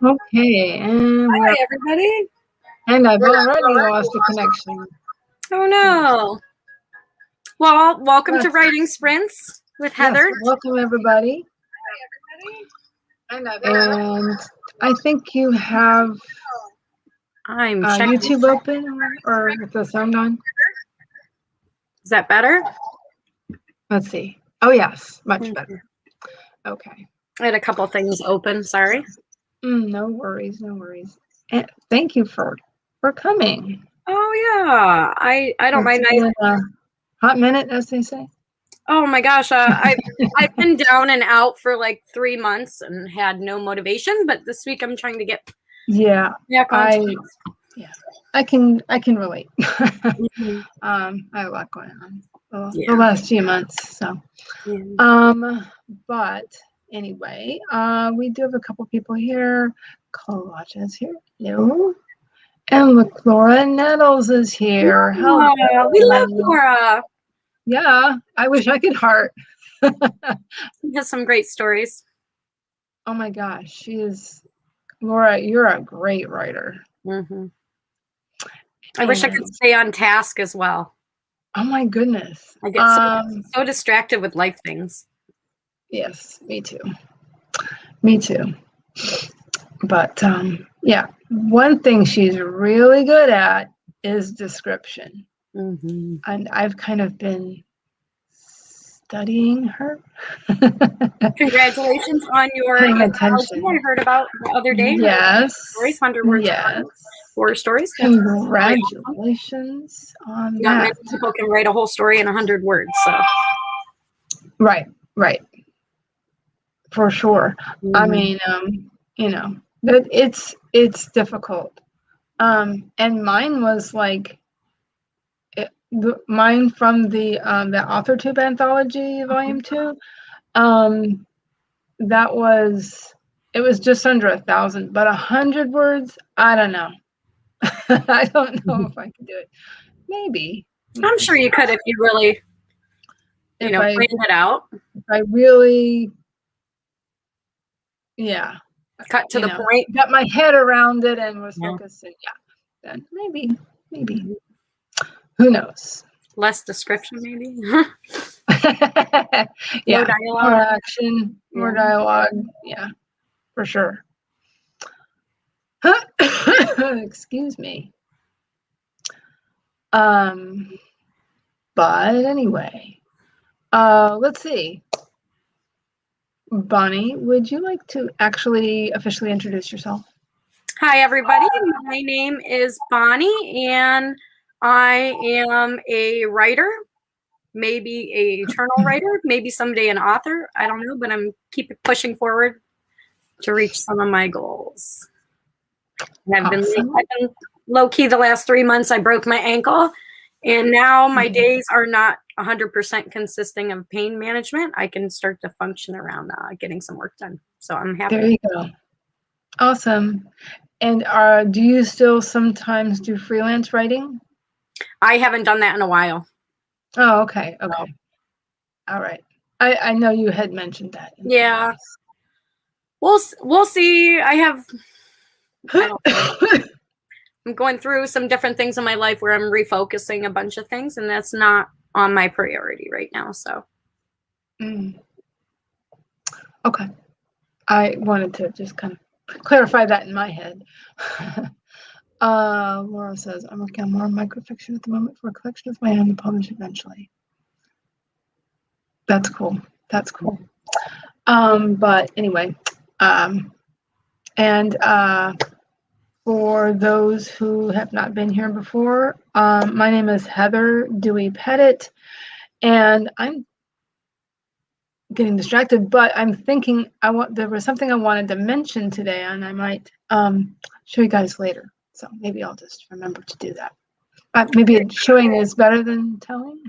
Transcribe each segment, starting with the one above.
Okay, and Hi, everybody. I've already lost the connection. Oh, no. Well, welcome to Writing Sprints with Heather. Yes, welcome, everybody. And I think you have I'm checking. YouTube open or is the sound on? Is that better? Let's see. Oh, yes, much better. Okay. I had a couple things open. Sorry. No worries, no worries. And thank you for coming. Oh, yeah. I don't mind. Hot minute, as they say. Oh my gosh, I've been down and out for like 3 months and had no motivation, but this week I'm trying to get back on. I can relate. I have a lot going on the last few months, so but anyway, we do have a couple people here. Collages here. Hello. And Laura Nettles is here. Hello. We love Laura. Yeah, I wish I could heart. She has some great stories. Oh my gosh, she is. Laura, you're a great writer. I wish I could stay on task as well. Oh my goodness. I get so distracted with life things. Yes, me too. Me too. But yeah, one thing she's really good at is description. And I've kind of been studying her. Congratulations on your paying attention. I heard about the other day. Yes. Stories, 100 words. Yes. 4 stories. Congratulations on Not that. many people can write a whole story in 100 words. So. Right. For sure. I mean, you know, but it's difficult. And mine was like mine from the AuthorTube anthology volume 2. That was, it was just under 1,000, but 100 words, I don't know. I don't know if I could do it. Maybe. I'm sure you could if you really, planned it out. If I really, cut to the point. Got my head around it and was focusing. Yeah, then maybe. Who knows? Less description, maybe. More dialogue. More action, more dialogue. Yeah, for sure. Excuse me. But anyway, let's see. Bonnie, would you like to actually officially introduce yourself? Hi, everybody. My name is Bonnie, and I am a writer, maybe a journal writer, maybe someday an author. I don't know, but I'm keep pushing forward to reach some of my goals. I've been low key the last 3 months. I broke my ankle, and now my days are not 100% consisting of pain management. I can start to function around getting some work done. So I'm happy. There you go. Awesome. And do you still sometimes do freelance writing? I haven't done that in a while. Oh, okay. All right. I know you had mentioned that. Yeah. We'll see. I don't know. I'm going through some different things in my life where I'm refocusing a bunch of things, and that's not on my priority right now. So. Okay. I wanted to just kind of clarify that in my head. Laura says, I'm working on more microfiction at the moment for a collection of my own to publish eventually. That's cool. But anyway, and for those who have not been here before, my name is Heather Dewey Pettit, and I'm getting distracted, but I'm thinking there was something I wanted to mention today, and I might show you guys later. So maybe I'll just remember to do that. Maybe showing is better than telling.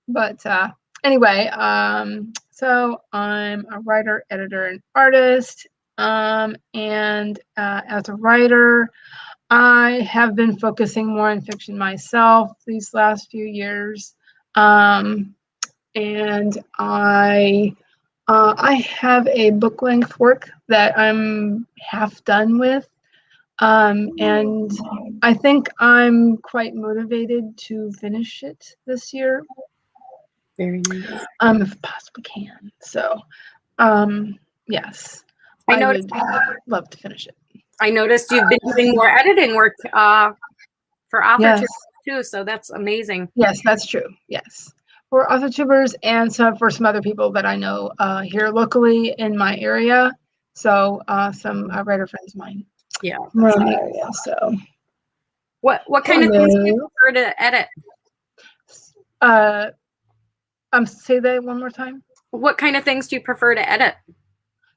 But anyway, so I'm a writer, editor, and artist. And as a writer, I have been focusing more on fiction myself these last few years. And I I have a book length work that I'm half done with. And I think I'm quite motivated to finish it this year. Very nice. If possibly can. So, yes, I I noticed. would love to finish it. I noticed you've been doing more editing work for author too, so that's amazing. Yes, that's true. Yes, for AuthorTubers and for some other people that I know here locally in my area. So some writer friends of mine. Yeah. From my area. So what kind of things do you prefer to edit? Say that one more time. What kind of things do you prefer to edit?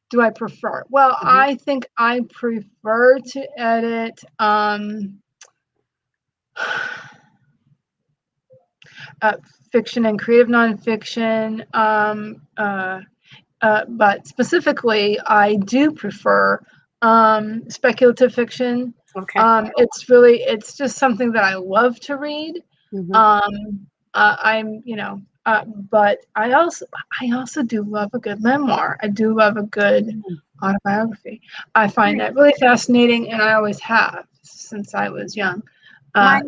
Do I prefer? Well, I think I prefer to edit fiction and creative nonfiction, but specifically, I do prefer speculative fiction. Okay. It's just something that I love to read. But I also do love a good memoir. I do love a good autobiography. I find that really fascinating, and I always have since I was young. I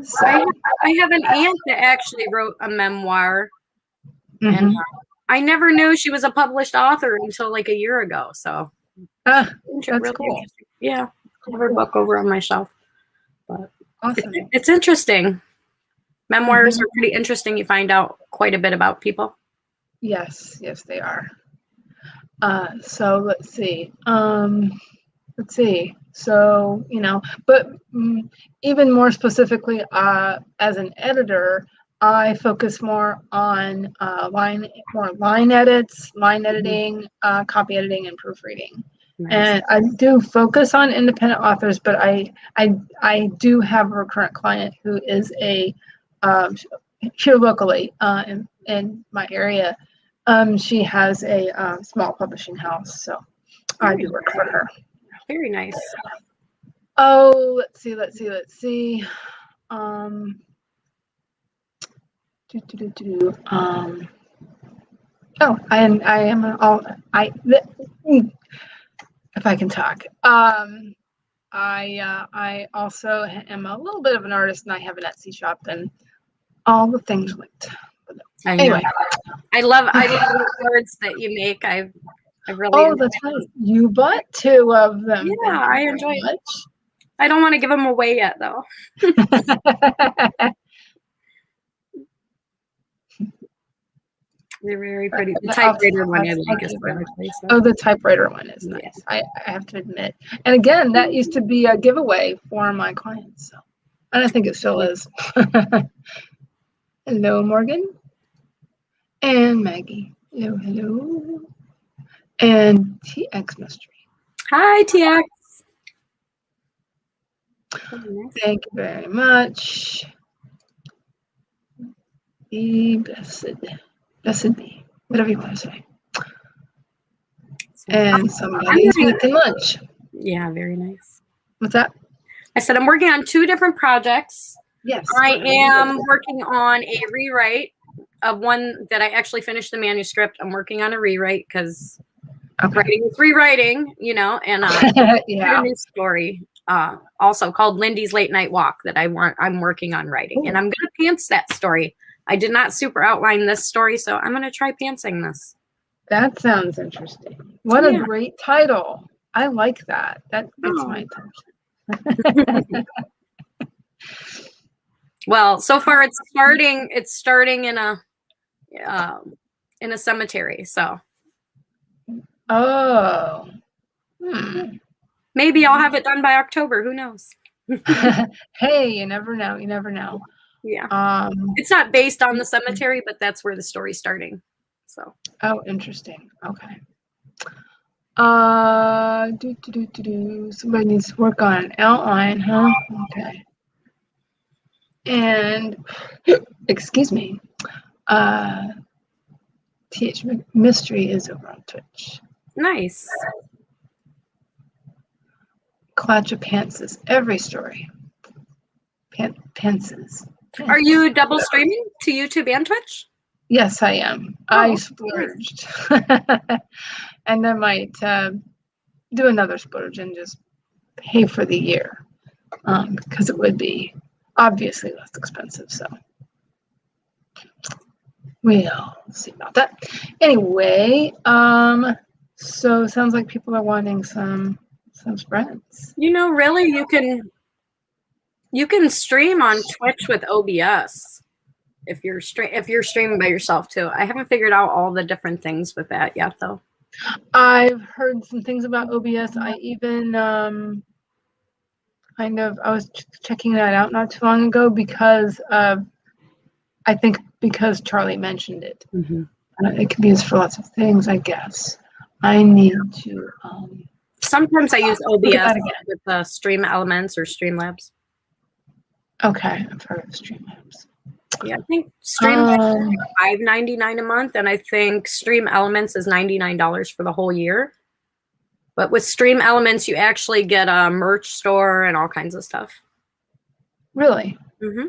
have an aunt that actually wrote a memoir, and I never knew she was a published author until like a year ago. So that's really cool. Yeah, I have her book over on my shelf. But awesome. It's interesting. Memoirs are pretty interesting. You find out quite a bit about people. Yes, they are. So let's see. So, but even more specifically, as an editor, I focus more on line edits, line editing, copy editing, and proofreading. Nice. And I do focus on independent authors, but I do have a recurrent client who is here locally in my area. She has a small publishing house, so I do work for her. Very nice. Oh, let's see. If I can talk. I also am a little bit of an artist, and I have an Etsy shop and all the things linked. Anyway, I love the words that you make. I really. Oh, that's right. You bought 2 of them. Yeah, I enjoy it. I don't want to give them away yet, though. They're very pretty. The typewriter one I like especially. Oh, the typewriter one is nice. Yes. I have to admit. And again, that used to be a giveaway for my clients. So, and I think it still is. Hello, Morgan. And Maggie. Hello. And TX Mystery. Hi, TX. Thank you very much. Be blessed be, whatever you want to say. And somebody's making lunch. Yeah, very nice. What's that? I said I'm working on 2 different projects. Yes. I am working on a rewrite of one that I actually finished the manuscript. I'm working on a rewrite because writing is rewriting, and a new story also called Lindy's Late Night Walk that I'm working on writing. And I'm going to pants that story. I did not super outline this story, so I'm going to try pantsing this. That sounds interesting. What a great title. I like that. That gets my attention. Well, so far it's starting in a cemetery, so. Oh. Maybe I'll have it done by October. Who knows? Hey, you never know. Yeah. It's not based on the cemetery, but that's where the story's starting. So. Oh, interesting. Okay. Somebody needs to work on an outline, huh? Okay. And excuse me. TH Mystery is over on Twitch. Nice. Clutch of Pantses. Every story. Pantses. Are you double streaming to YouTube and Twitch? Yes, I am. I splurged. And I might do another splurge and just pay for the year, because it would be obviously less expensive. So we'll see about that. Anyway, so sounds like people are wanting some spreads. You know, really, you can stream on Twitch with OBS if you're streaming by yourself too. I haven't figured out all the different things with that yet, though. I've heard some things about OBS. I even I was checking that out not too long ago because I think because Charlie mentioned it. Mm-hmm. It can be used for lots of things, I guess. I need to. Sometimes I use OBS again. with Stream Elements or Streamlabs. Okay, I've heard of Streamlabs. Yeah, I think Streamlabs is $5.99 a month, and I think Stream Elements is $99 for the whole year. But with Stream Elements, you actually get a merch store and all kinds of stuff. Really? Mm-hmm.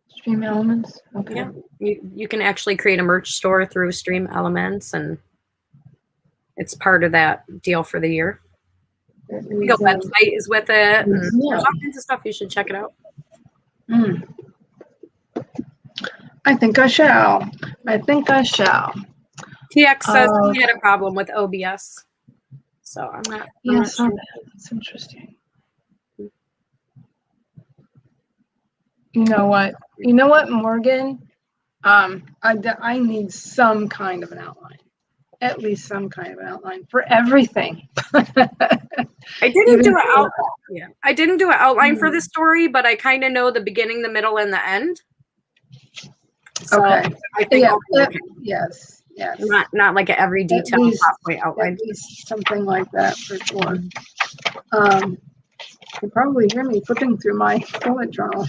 Stream Elements? Okay. Yeah, you can actually create a merch store through Stream Elements, and it's part of that deal for the year. The website is with it. And there's all kinds of stuff. You should check it out. I think I shall. TX says he had a problem with OBS. So I'm not sure. That's interesting. You know what, Morgan? I need some kind of an outline. At least some kind of an outline for everything. I didn't do an outline for the story, but I kind of know the beginning, the middle, and the end. So okay. I think yes. Not like every detail halfway outline. At least something like that for sure. You probably hear me flipping through my bullet journal.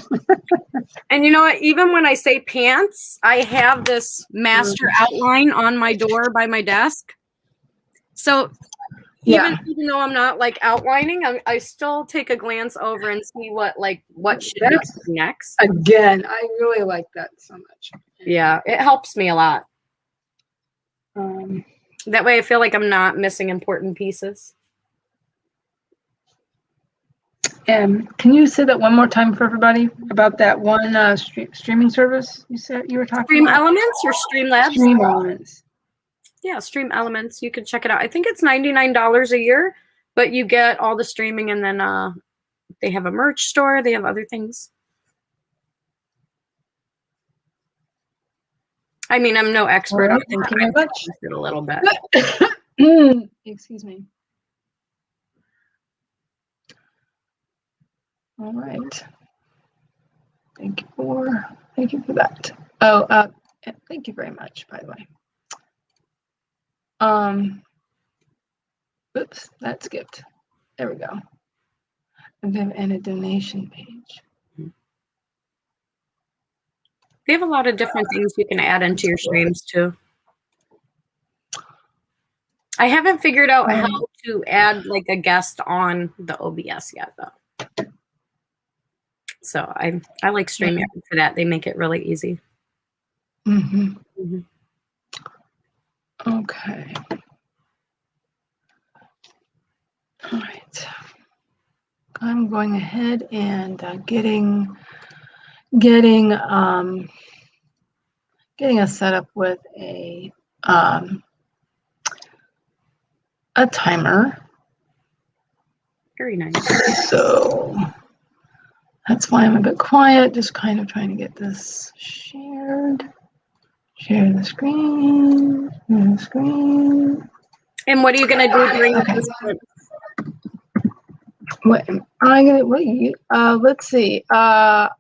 And you know what? Even when I say pants, I have this master outline on my door by my desk. So even though I'm not like outlining, I still take a glance over and see what should be next. Again, I really like that so much. Yeah, it helps me a lot. That way I feel like I'm not missing important pieces. And can you say that one more time for everybody about that one streaming service you said you were talking Stream about? Elements or Streamlabs? Stream Elements. Yeah, Stream Elements. You can check it out. I think it's $99 a year, but you get all the streaming, and then they have a merch store. They have other things. I mean, I'm no expert. I think I it a little bit. Excuse me. All right. Thank you for that. Oh, thank you very much, by the way. Oops, that skipped. There we go. And a donation page. They have a lot of different things you can add into your streams too. I haven't figured out how to add like a guest on the OBS yet, though. So I like StreamYard for that. They make it really easy. Okay. All right. I'm going ahead and getting us set up with a timer. Very nice. So that's why I'm a bit quiet, just kind of trying to get this shared. Share the screen. And what are you going to do during this? What am I going to, let's see. I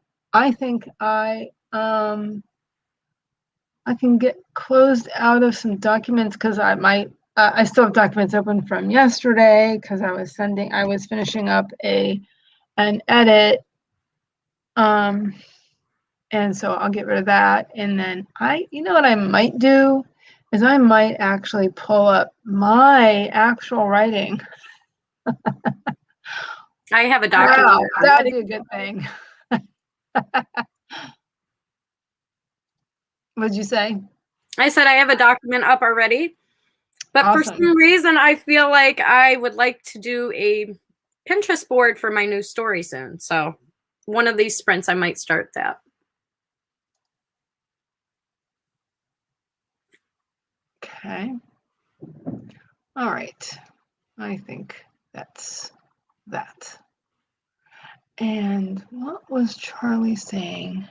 think I can get closed out of some documents because I still have documents open from yesterday because I was finishing up an edit. And so I'll get rid of that. And then you know what I might do is I might actually pull up my actual writing. I have a document. Wow, that'd be a good thing. What'd you say? I said I have a document up already, but for Awesome. some reason, I feel like I would like to do a Pinterest board for my new story soon. So one of these sprints, I might start that. Okay. All right. I think that's that. And what was Charlie saying?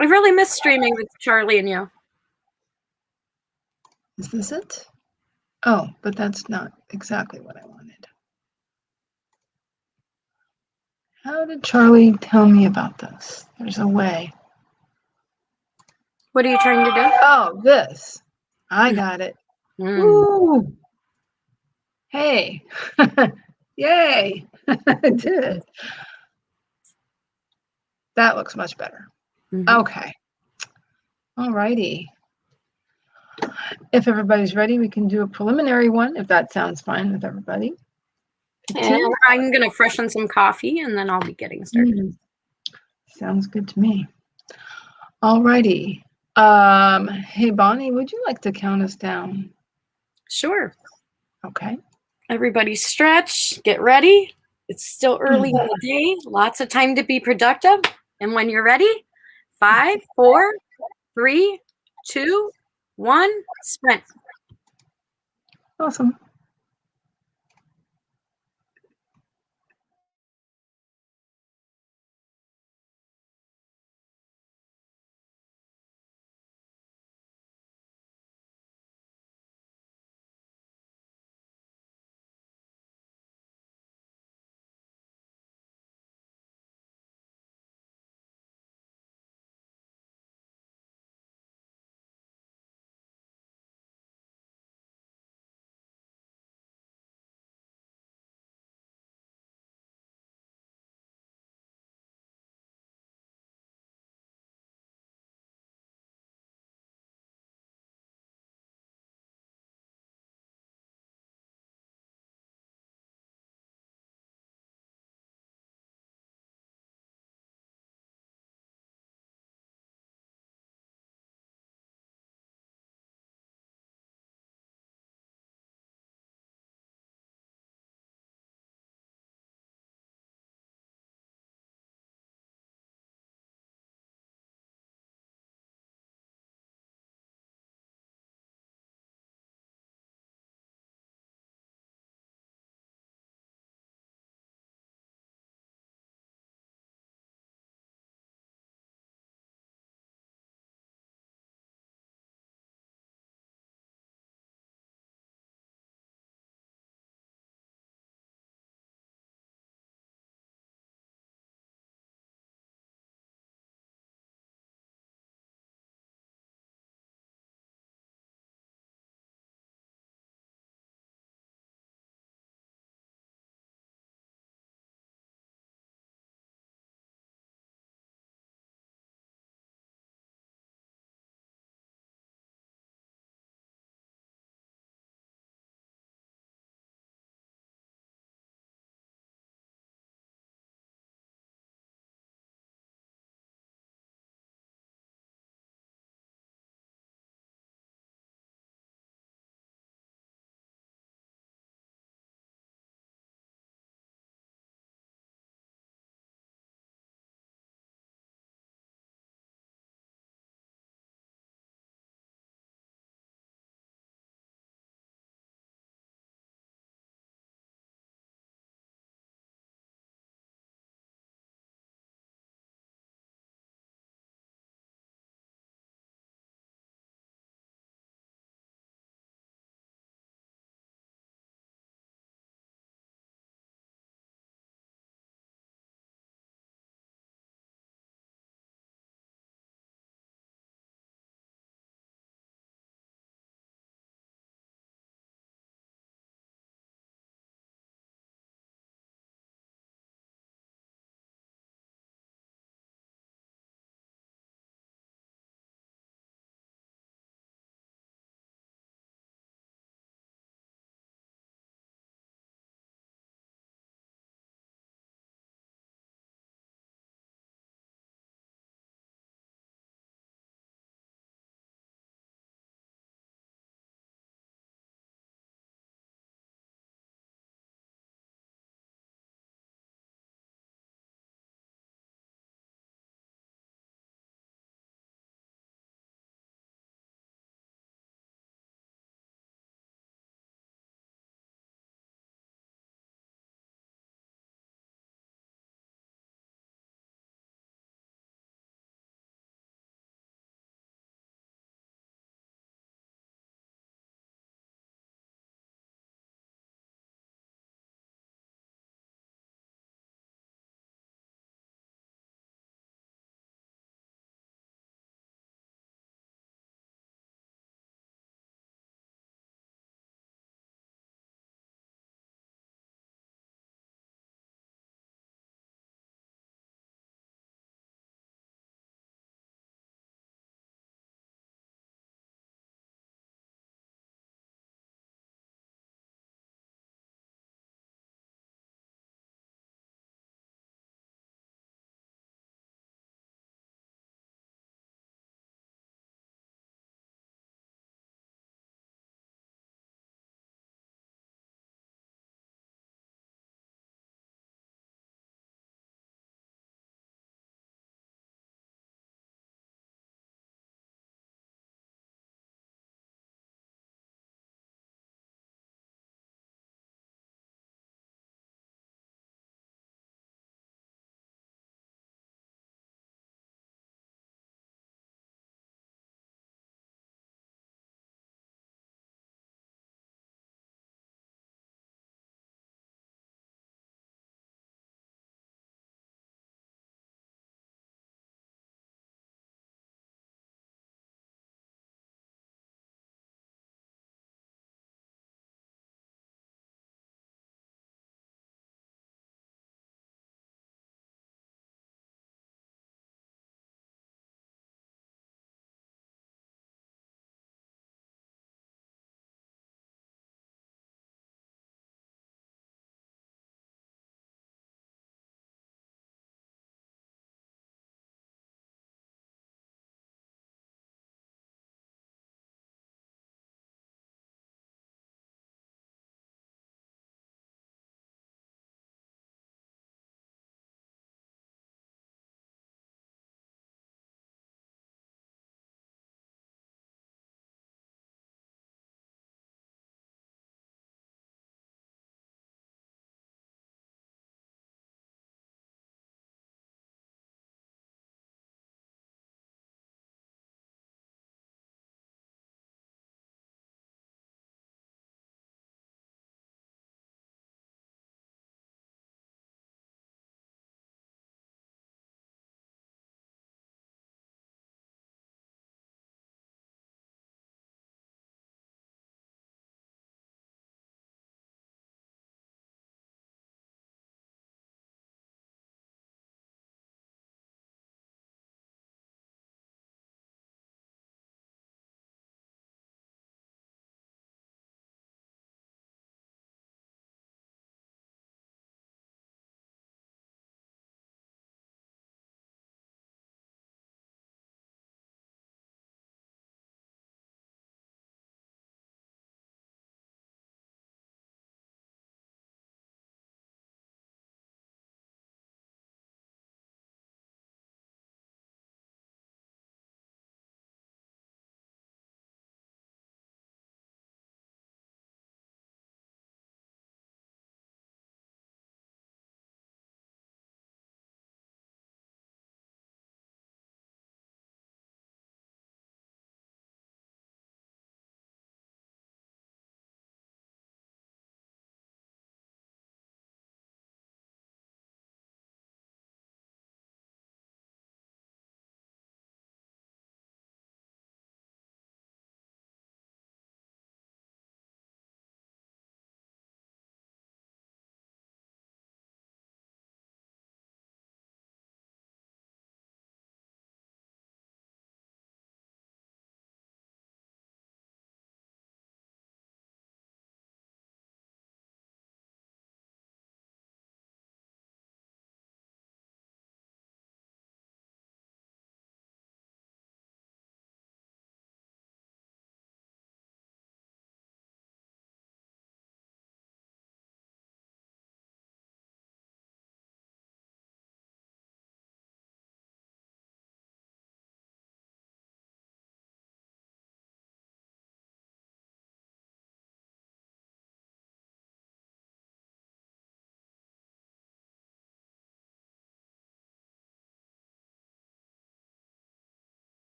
I really miss streaming with Charlie and you. Is this it? Oh, but that's not exactly what I wanted. How did Charlie tell me about this? There's a way. What are you trying to do? Oh, this. I got it. Woo! Hey. Yay. I did it. That looks much better. Okay. All righty. If everybody's ready, we can do a preliminary one, if that sounds fine with everybody. And I'm going to freshen some coffee, and then I'll be getting started. Sounds good to me. All righty. Hey, Bonnie, would you like to count us down? Sure. Okay. Everybody stretch, get ready. It's still early in the day, lots of time to be productive. And when you're ready, 5, 4, 3, 2, 1, sprint. Awesome.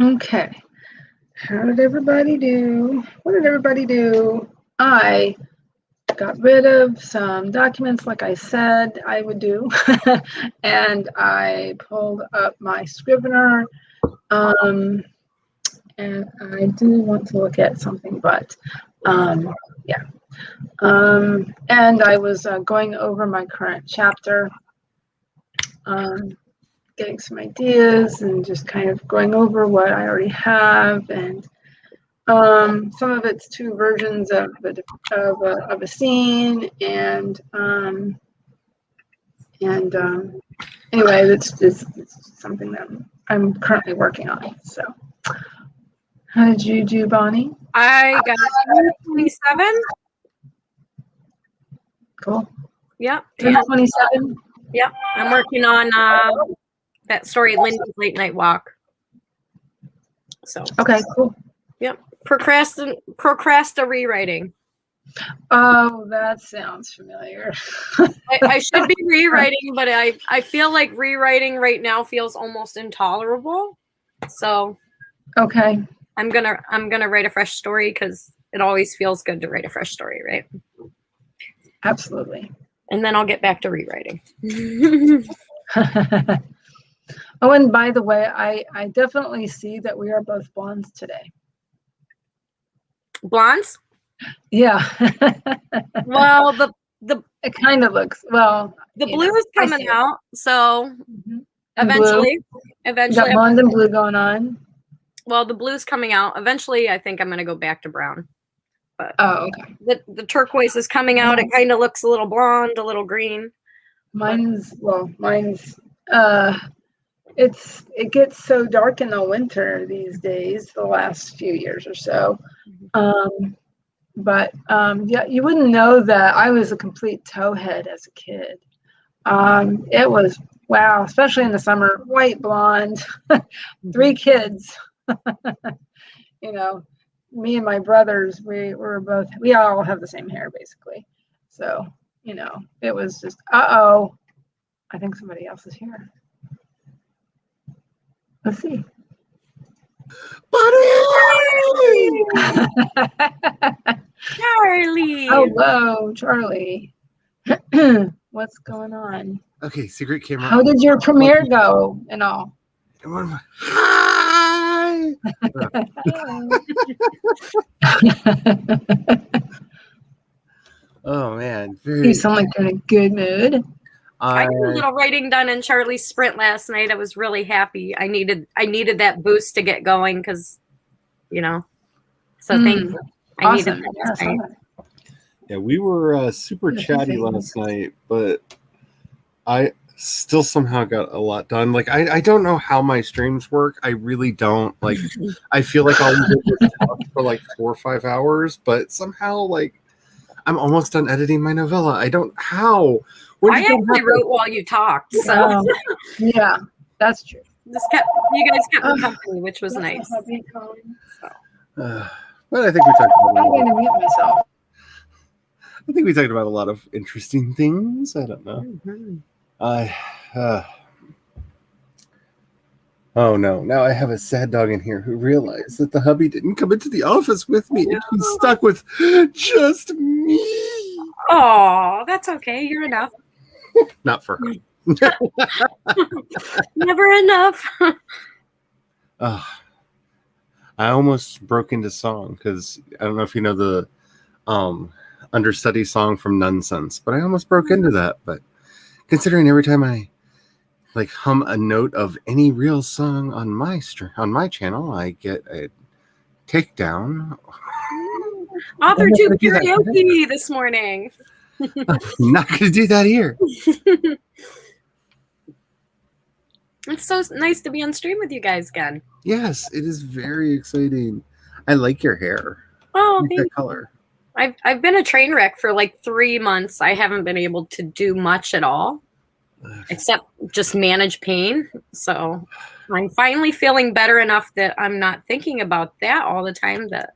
Okay. How did everybody do? What did everybody do? I got rid of some documents like I said I would do. And I pulled up my Scrivener. And I do want to look at something, but yeah. And I was going over my current chapter, getting some ideas and just kind of going over what I already have. And some of it's two versions of a scene, and anyway, it's something that I'm currently working on. So, how did you do, Bonnie? I got 27. Cool. Yep. 327. Yep. I'm working on that story, Lindy's Late Night Walk. So. Okay. Cool. Yep. Procrasta rewriting. Oh, that sounds familiar. I should be rewriting, but I feel like rewriting right now feels almost intolerable. So. Okay. I'm gonna write a fresh story because it always feels good to write a fresh story, right? Absolutely. And then I'll get back to rewriting. Oh, and by the way, I definitely see that we are both blondes today. Blondes? Yeah. Well, it kind of looks, well, the blue is coming out, so eventually you got blonde and blue going on. Well, the blue's coming out. Eventually, I think I'm going to go back to brown. But okay. The turquoise is coming out. It kind of looks a little blonde, a little green. Mine's it gets so dark in the winter these days, the last few years or so. But yeah, you wouldn't know that I was a complete towhead as a kid. It was, wow, especially in the summer, white blonde, 3 kids. Me and my brothers, we all have the same hair basically. So, it was just, I think somebody else is here. Let's see. Charlie. Hello, Charlie. What's going on? Okay, secret camera. How did your premiere go and all? Hi. Oh man, You sound like you're in a good mood. I got a little writing done in Charlie's sprint last night. I was really happy. I needed that boost to get going because, so thank you. I needed that. Yeah, we were super chatty last night, but I still somehow got a lot done. Like, I don't know how my streams work. I really don't. Like, I feel like I'll talk for like 4 or 5 hours, but somehow, like, I'm almost done editing my novella. I don't how. I actually wrote while you talked, so yeah, that's true. You guys kept me company, which was nice. But I think we talked about. I'm going to mute myself. I think we talked about a lot of interesting things. I don't know. Oh no! Now I have a sad dog in here who realized that the hubby didn't come into the office with me, and he's stuck with just me. Oh, that's okay. You're enough. Not for her. Never enough. I almost broke into song because I don't know if you know the understudy song from Nonsense, but I almost broke into that. But considering every time I like hum a note of any real song on my channel, I get a takedown. Author tube karaoke this morning. I'm not going to do that here. It's so nice to be on stream with you guys again. Yes, it is very exciting. I like your hair. Oh, thank you. Color. I've been a train wreck for like 3 months. I haven't been able to do much at all, except just manage pain. So I'm finally feeling better enough that I'm not thinking about that all the time. That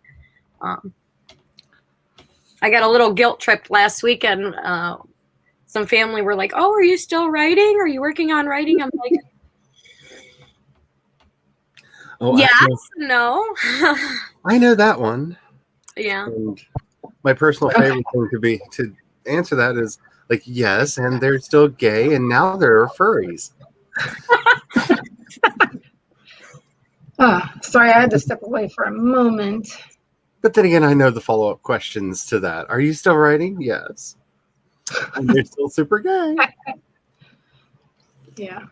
I got a little guilt tripped last weekend. Some family were like, "Oh, are you still writing? Are you working on writing?" I'm like, Oh, Yes, no. I know that one. Yeah. And my personal favorite thing to answer that is like, yes, and they're still gay, and now they're furries. Sorry, I had to step away for a moment. But then again, I know the follow-up questions to that. Are you still writing? Yes. And they're still super gay. Yeah.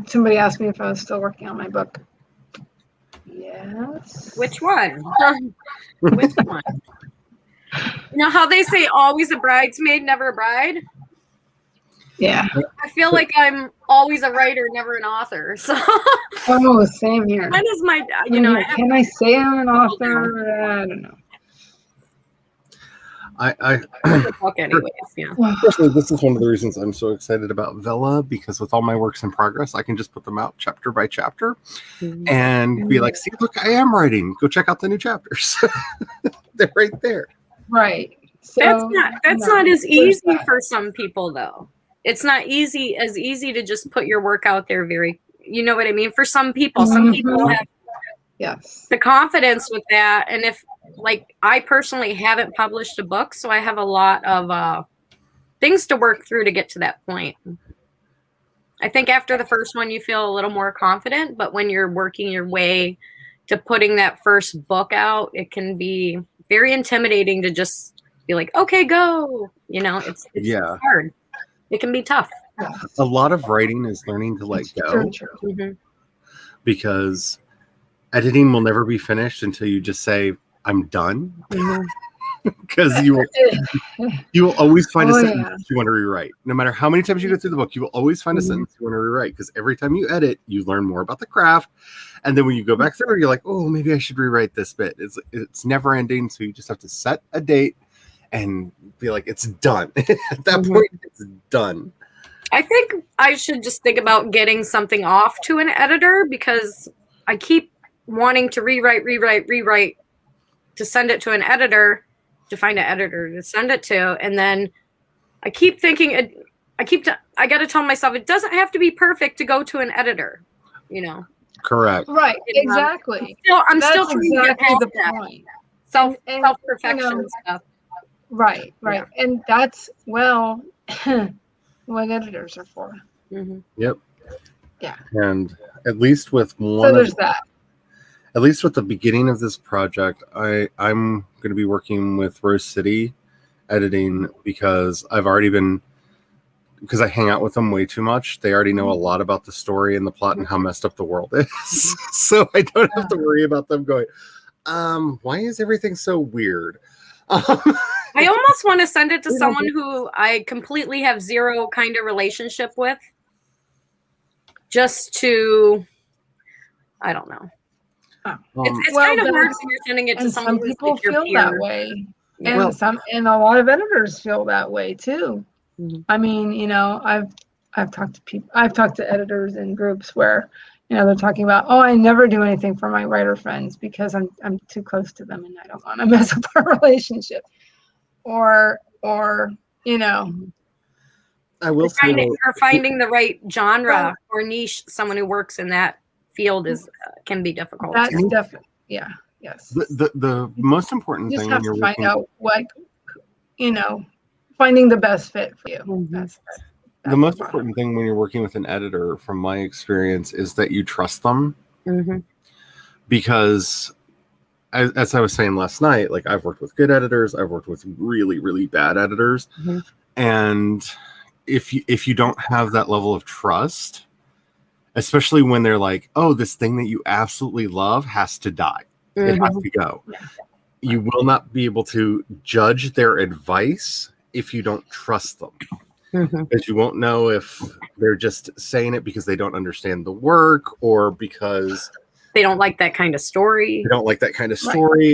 Somebody asked me if I was still working on my book. Yes. Which one? Which one? You know how they say always a bridesmaid, never a bride? Yeah. I feel like I'm always a writer, never an author. So Oh, same here. that is my, Can I say I'm an author? I don't know. I book anyways, yeah. personally, this is one of the reasons I'm so excited about Vella, because with all my works in progress, I can just put them out chapter by chapter and be like, see, look, I am writing. Go check out the new chapters. They're right there. Right. So, that's not as easy for some people, though. It's not as easy to just put your work out there you know what I mean? For some people, some people have the confidence with that. And if, like, I personally haven't published a book, so I have a lot of things to work through to get to that point. I think after the first one, you feel a little more confident, but when you're working your way to putting that first book out, it can be very intimidating to just be like, okay, go. You know, it's hard. It can be tough. A lot of writing is learning to let go, because editing will never be finished until you just say, I'm done. Because you will always find a sentence you want to rewrite. No matter how many times you go through the book, you will always find a sentence you want to rewrite, because every time you edit, you learn more about the craft. And then when you go back through, you're like, oh, maybe I should rewrite this bit. It's never ending. So you just have to set a date and be like, it's done. At that point, it's done. I think I should just think about getting something off to an editor, because I keep wanting to rewrite to send it to an editor, to find an editor to send it to. And then I keep thinking, I got to tell myself, it doesn't have to be perfect to go to an editor, you know? Correct. Right. Exactly. I'm still trying to get the point. Self-perfection stuff. Right. Yeah. And that's, what editors are for. Yep. Yeah. And at least with so there's that. At least with the beginning of this project, I'm going to be working with Rose City editing, because because I hang out with them way too much. They already know a lot about the story and the plot and how messed up the world is. So I don't have to worry about them going, why is everything so weird? I almost want to send it to someone who I completely have zero kind of relationship with, just to, I don't know. It's kind of hard when you're sending it to someone. Some people feel that way, yeah. and a lot of editors feel that way too. I mean, you know, I've talked to people. I've talked to editors in groups where, you know, they're talking about, oh, I never do anything for my writer friends because I'm too close to them and I don't want to mess up our relationship. Or you know, I will finding the right genre or niche. Someone who works in that field can be difficult. That's definitely, yes. The most important thing when you're find out what, you know, finding the best fit for you. That's the most important thing when you're working with an editor, from my experience, is that you trust them. Because as I was saying last night, like, I've worked with good editors, I've worked with really, really bad editors. And if you don't have that level of trust, especially when they're like, oh, this thing that you absolutely love has to die. It has to go. You will not be able to judge their advice if you don't trust them. Because you won't know if they're just saying it because they don't understand the work, or because they don't like that kind of story.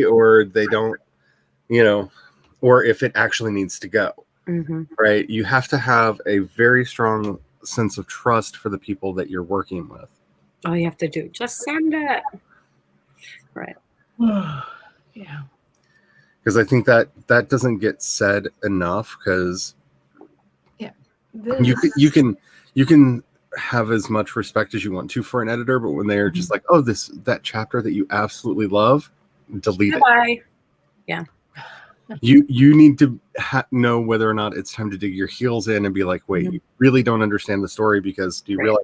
Or they don't, you know, or if it actually needs to go. Right? You have to have a very strong sense of trust for the people that you're working with. All you have to do, just send it. Right. Yeah. Because I think that doesn't get said enough, because you can have as much respect as you want to for an editor, but when they're just like, oh, that chapter that you absolutely love, delete it. Bye. Yeah. You need to know whether or not it's time to dig your heels in and be like, wait, you really don't understand the story, because do you realize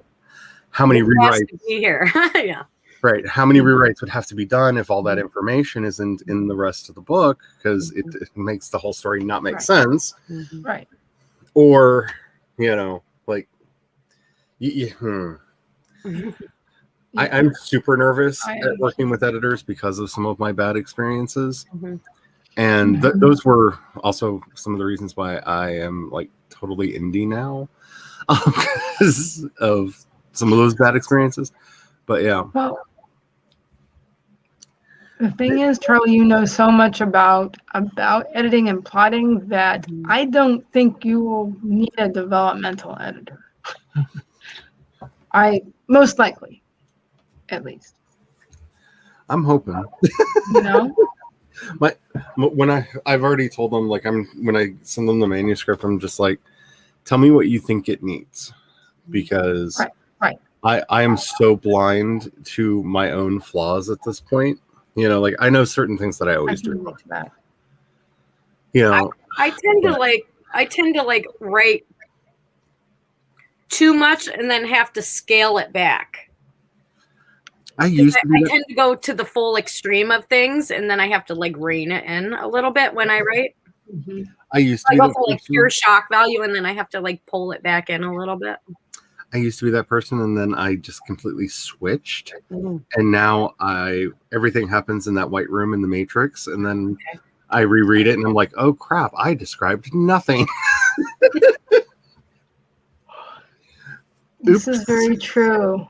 how many rewrites here? Yeah. Right. How many rewrites would have to be done if all that information isn't in the rest of the book, because it makes the whole story not make sense. Right. Or, like, I'm super nervous at working with editors because of some of my bad experiences. And those were also some of the reasons why I am like totally indie now, because of some of those bad experiences. But yeah. Well, the thing is, Charlie, you know so much about editing and plotting that I don't think you will need a developmental editor. Most likely, at least. I'm hoping. When I've already told them, like, when I send them the manuscript, I'm just like, tell me what you think it needs, because I am so blind to my own flaws at this point. Like, I know certain things that I always do. I tend to write too much and then have to scale it back. I tend to go to the full extreme of things, and then I have to like rein it in a little bit when I write. I used to go for like pure shock value, and then I have to like pull it back in a little bit. I used to be that person, and then I just completely switched. And now everything happens in that white room in the Matrix, and then I reread it, and I'm like, oh crap, I described nothing. This is very true.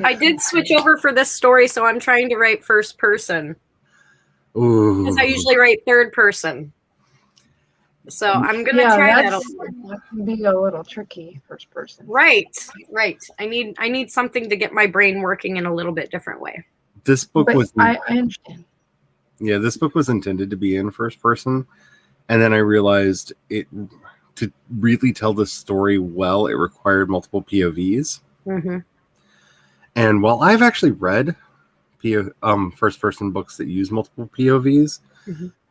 I did switch over for this story, so I'm trying to write first person. Because I usually write third person. So I'm going to try that a little. That can be a little tricky, first person. Right. I need something to get my brain working in a little bit different way. This book I understand. Yeah, this book was intended to be in first person, and then I realized to really tell this story well, it required multiple POVs. And while I've actually read first person books that use multiple POVs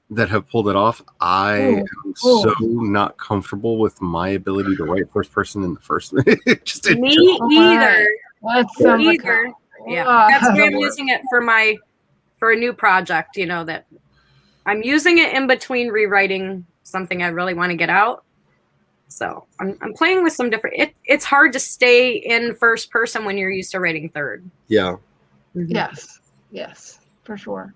that have pulled it off, I am so not comfortable with my ability to write first person in the first. Me either. Either. Yeah, that's why I'm using it for a new project. That I'm using it in between rewriting something I really want to get out. So I'm playing with some different. It's hard to stay in first person when you're used to writing third. Yeah. Yes, for sure.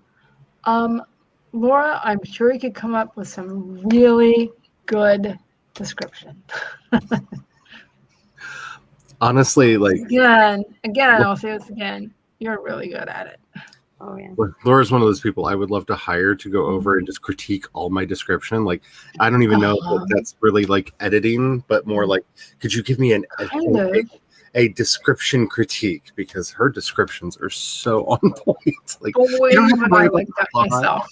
Laura, I'm sure you could come up with some really good description. Honestly, like again, I'll say this again. You're really good at it. Oh yeah. Laura's one of those people I would love to hire to go over and just critique all my description. Like, I don't even know if that's really like editing, but more like, could you give me a description critique, because her descriptions are so on point. Like, you don't have to worry about that myself.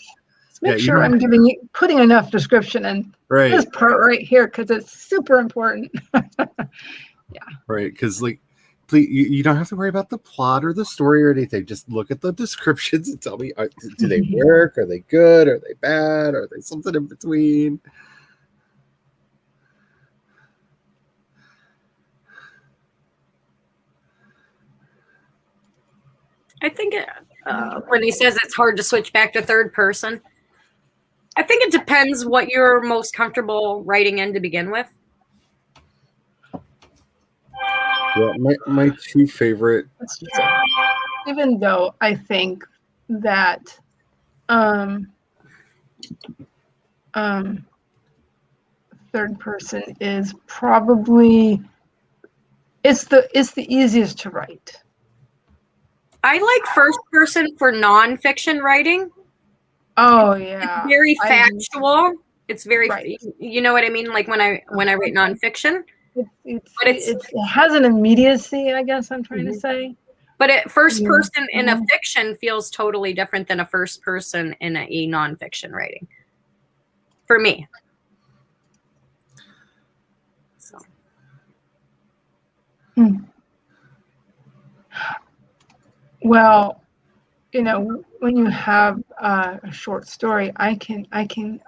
Make sure I'm putting enough description in this part right here, because it's super important. Right, because like, please, you don't have to worry about the plot or the story or anything. Just look at the descriptions and tell me, do they work? Are they good? Are they bad? Are they something in between? I think when he says it's hard to switch back to third person, I think it depends what you're most comfortable writing in to begin with. Yeah, my two favorite. Even though I think that third person is probably it's the easiest to write. I like first person for nonfiction writing. Oh yeah, it's very factual. It's very, you know what I mean. Like when I write nonfiction, it has an immediacy, I guess I'm trying to say. But first person in a fiction feels totally different than a first person in a nonfiction writing. For me. So. Well, when you have a short story, I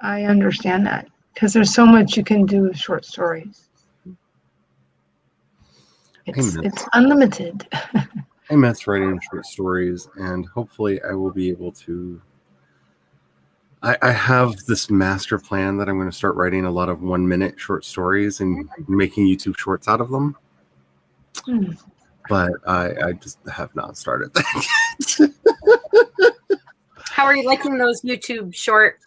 understand that because there's so much you can do with short stories. It's unlimited. I miss writing short stories, and hopefully I will be able to. I have this master plan that I'm going to start writing a lot of 1-minute short stories and making YouTube shorts out of them. But I just have not started that. How are you liking those YouTube short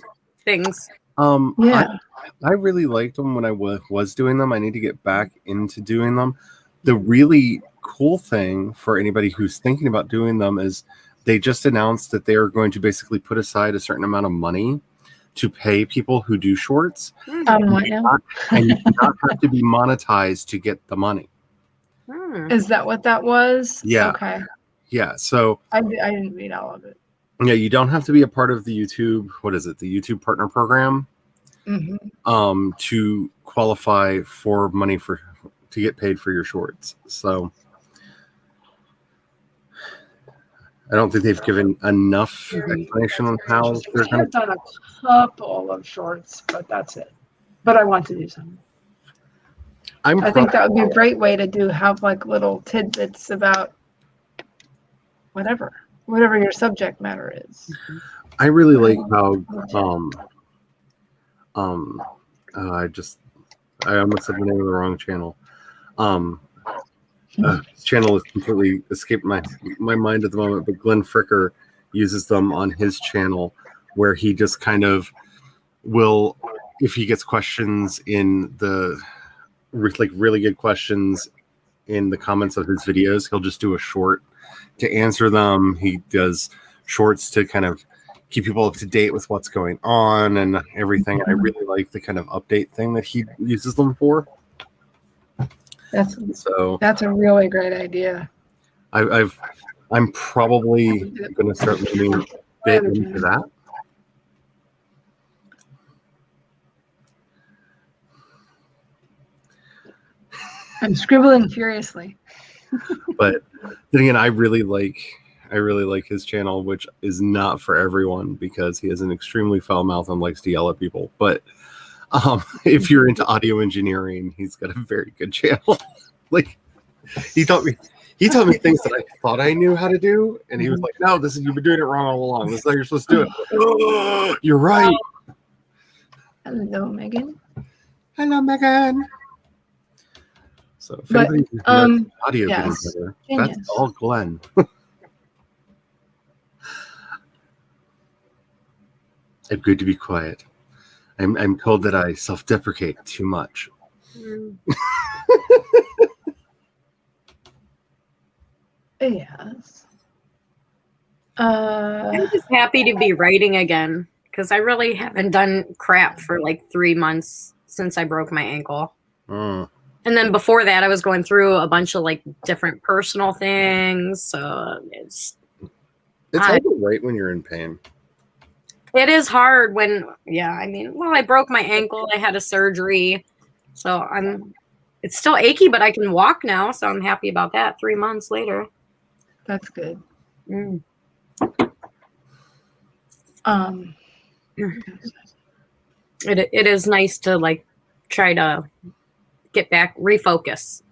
things? Yeah. I really liked them when I was doing them. I need to get back into doing them. The really cool thing for anybody who's thinking about doing them is they just announced that they are going to basically put aside a certain amount of money to pay people who do shorts. And you do not have to be monetized to get the money. Is that what that was? Yeah. Okay. Yeah. So I didn't read all of it. Yeah, you don't have to be a part of the YouTube. What is it? The YouTube Partner Program. To qualify for money to get paid for your shorts. So I don't think they've given enough explanation on how they're going I've done a couple of shorts, but that's it. But I want to do some. I think that would be a great way to have like little tidbits about whatever your subject matter is. I really like how I almost said the name of the wrong channel. His channel has completely escaped my mind at the moment, but Glenn Fricker uses them on his channel, where he just kind of will, if he gets questions in the really good questions in the comments of his videos, he'll just do a short to answer them. He does shorts to kind of keep people up to date with what's going on and everything. I really like the kind of update thing that he uses them for. That's a really great idea. I'm probably going to start leaning a bit into that. I'm scribbling furiously. But then again, I really like his channel, which is not for everyone because he has an extremely foul mouth and likes to yell at people. But if you're into audio engineering, he's got a very good channel. Like he taught me things that I thought I knew how to do, and he was like, "No, you've been doing it wrong all along. This is how you're supposed to do it." Oh, you're right. Hello, Megan. Hello, Megan. So, if anybody's audio getting better, that's all Glenn. I'm good to be quiet. I'm told that I self-deprecate too much. Yes. I'm just happy to be writing again because I really haven't done crap for like 3 months since I broke my ankle. And then before that, I was going through a bunch of like different personal things. So it's hard to write when you're in pain. It is hard when, I broke my ankle. I had a surgery. So it's still achy, but I can walk now. So I'm happy about that 3 months later. That's good. It is nice to like try to get back, refocus.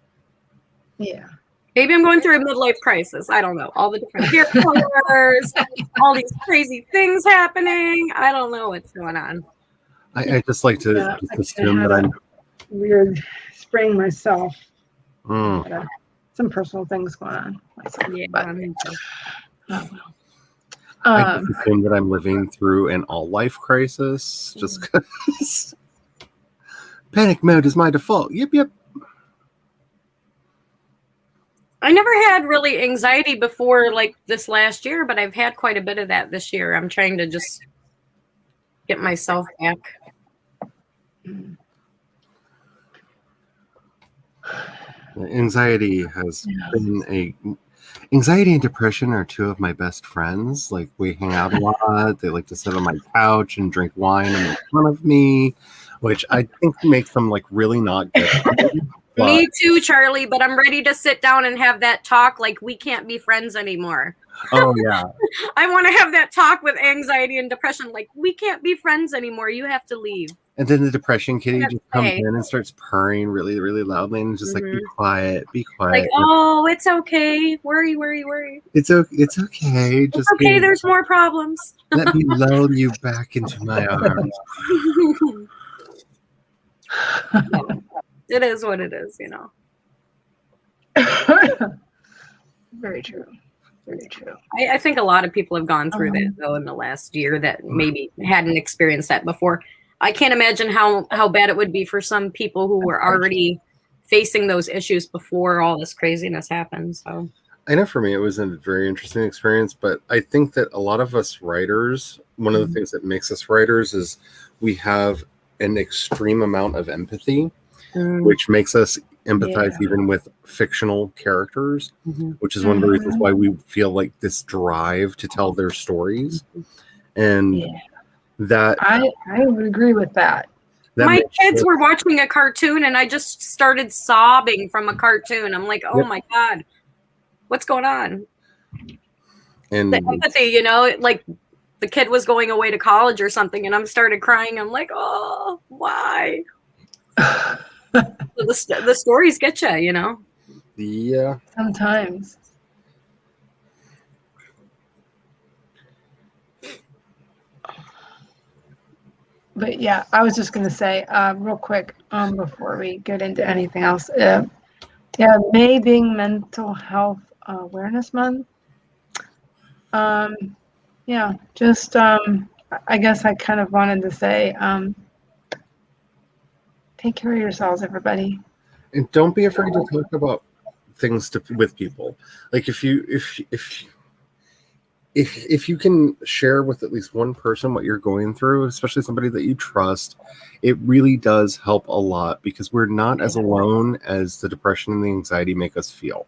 Yeah. Maybe I'm going through a midlife crisis. I don't know. All the different hair colors, all these crazy things happening. I don't know what's going on. I just like to assume that I'm weird spring myself. Some personal things going on myself. Yeah, but, I just assume that I'm living through an all-life crisis just because panic mode is my default. Yep. I never had really anxiety before like this last year, but I've had quite a bit of that this year. I'm trying to just get myself back. Anxiety has been anxiety and depression are two of my best friends. Like we hang out a lot. They like to sit on my couch and drink wine and make fun of me, which I think makes them like really not good. Me too, Charlie, but I'm ready to sit down and have that talk like we can't be friends anymore. Oh, yeah. I want to have that talk with anxiety and depression. Like, we can't be friends anymore. You have to leave. And then the depression kitty That's just comes okay. in and starts purring really, really loudly and just like, be quiet, be quiet. Like, oh, it's okay. Worry. It's okay. Just It's okay. There's more problems. let me lull you back into my arms. It is what it is, you know. Very true. Very true. I think a lot of people have gone through that, though, in the last year that maybe hadn't experienced that before. I can't imagine how bad it would be for some people who were already facing those issues before all this craziness happened. So I know for me, it was a very interesting experience, but I think that a lot of us writers, one of the things that makes us writers is we have an extreme amount of empathy, which makes us empathize even with fictional characters, which is one of the reasons why we feel like this drive to tell their stories. And that I would agree with that. My kids were watching a cartoon and I just started sobbing from a cartoon. I'm like, oh my God, what's going on? And the empathy, you know, like the kid was going away to college or something and I started crying. I'm like, oh, why? The stories get you, you know? Yeah. Sometimes. But yeah, I was just going to say real quick before we get into anything else. May being Mental Health Awareness Month. Just I guess I kind of wanted to say take care of yourselves, everybody. And don't be afraid to talk about things with people. Like if you can share with at least one person what you're going through, especially somebody that you trust, it really does help a lot because we're not as alone as the depression and the anxiety make us feel.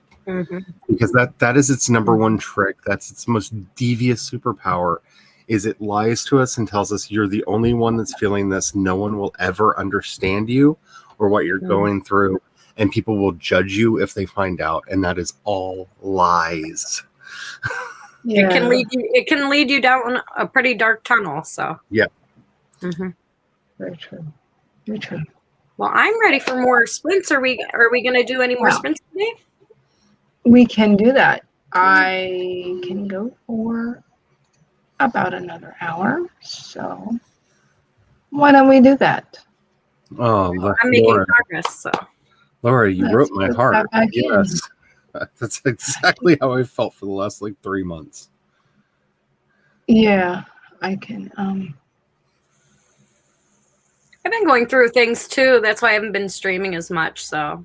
Because that is its number one trick. That's its most devious superpower, is it lies to us and tells us you're the only one that's feeling this. No one will ever understand you or what you're going through, and people will judge you if they find out, and that is all lies. Yeah. It can lead you down a pretty dark tunnel. So yeah. Very true. Very true. Well, I'm ready for more sprints. Are we going to do any more sprints today? We can do that. I can go for about another hour. So why don't we do that? Oh, I'm making progress. So Laura, you wrote my heart. Yes. That's exactly how I felt for the last 3 months. Yeah, I can. I've been going through things too. That's why I haven't been streaming as much. So,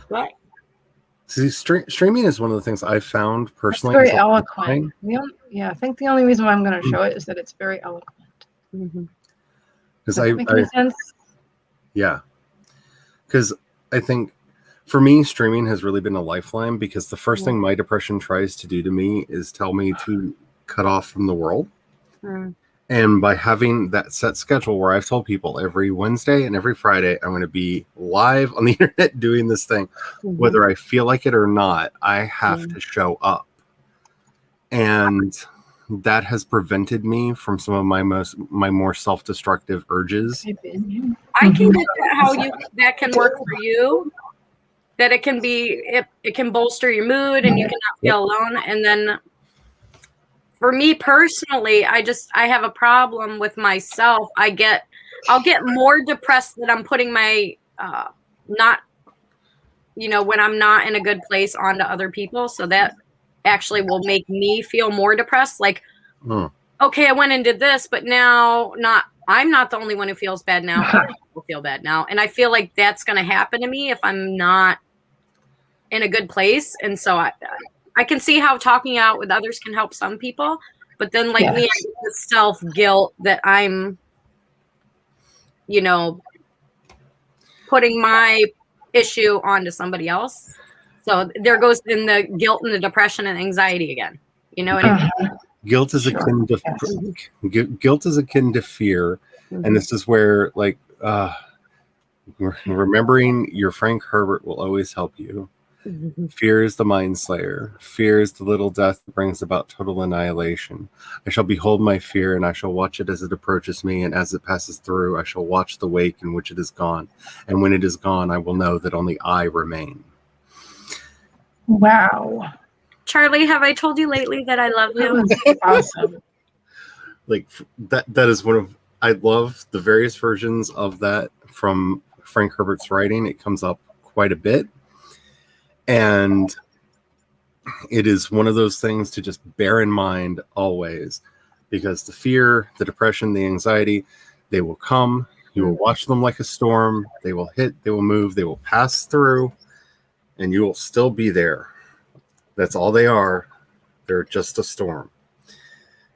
what? See, streaming is one of the things I found personally. It's very eloquent. I think the only reason why I'm going to show it is that it's very eloquent. Does that make any sense? Yeah, because I think for me, streaming has really been a lifeline because the first thing my depression tries to do to me is tell me to cut off from the world. And by having that set schedule where I've told people every Wednesday and every Friday, I'm going to be live on the internet doing this thing, whether I feel like it or not, I have to show up. And that has prevented me from some of my more self-destructive urges. I can get how that can work for you. That it can be, it can bolster your mood and you cannot feel alone. And then for me personally, I have a problem with myself. I'll get more depressed that I'm putting my when I'm not in a good place onto other people. So that actually will make me feel more depressed. Like, okay, I went and did this, but now I'm not the only one who feels bad now. Other people feel bad now. And I feel like that's going to happen to me if I'm not in a good place. And so I can see how talking out with others can help some people, but then me, I get the self-guilt that I'm, putting my issue onto somebody else. So there goes in the guilt and the depression and anxiety again. You know what I mean? Guilt is akin to fear, and this is where uh, remembering your Frank Herbert will always help you. Fear is the mind slayer. Fear is the little death that brings about total annihilation. I shall behold my fear, and I shall watch it as it approaches me, and as it passes through, I shall watch the wake in which it is gone. And when it is gone, I will know that only I remain. Wow. Charlie, have I told you lately that I love That you? was awesome. Like that is one of, I love the various versions of that from Frank Herbert's writing. It comes up quite a bit. And it is one of those things to just bear in mind always, because the fear, the depression, the anxiety, they will come. You will watch them like a storm. They will hit, they will move, they will pass through, and you will still be there. That's all they are. They're just a storm.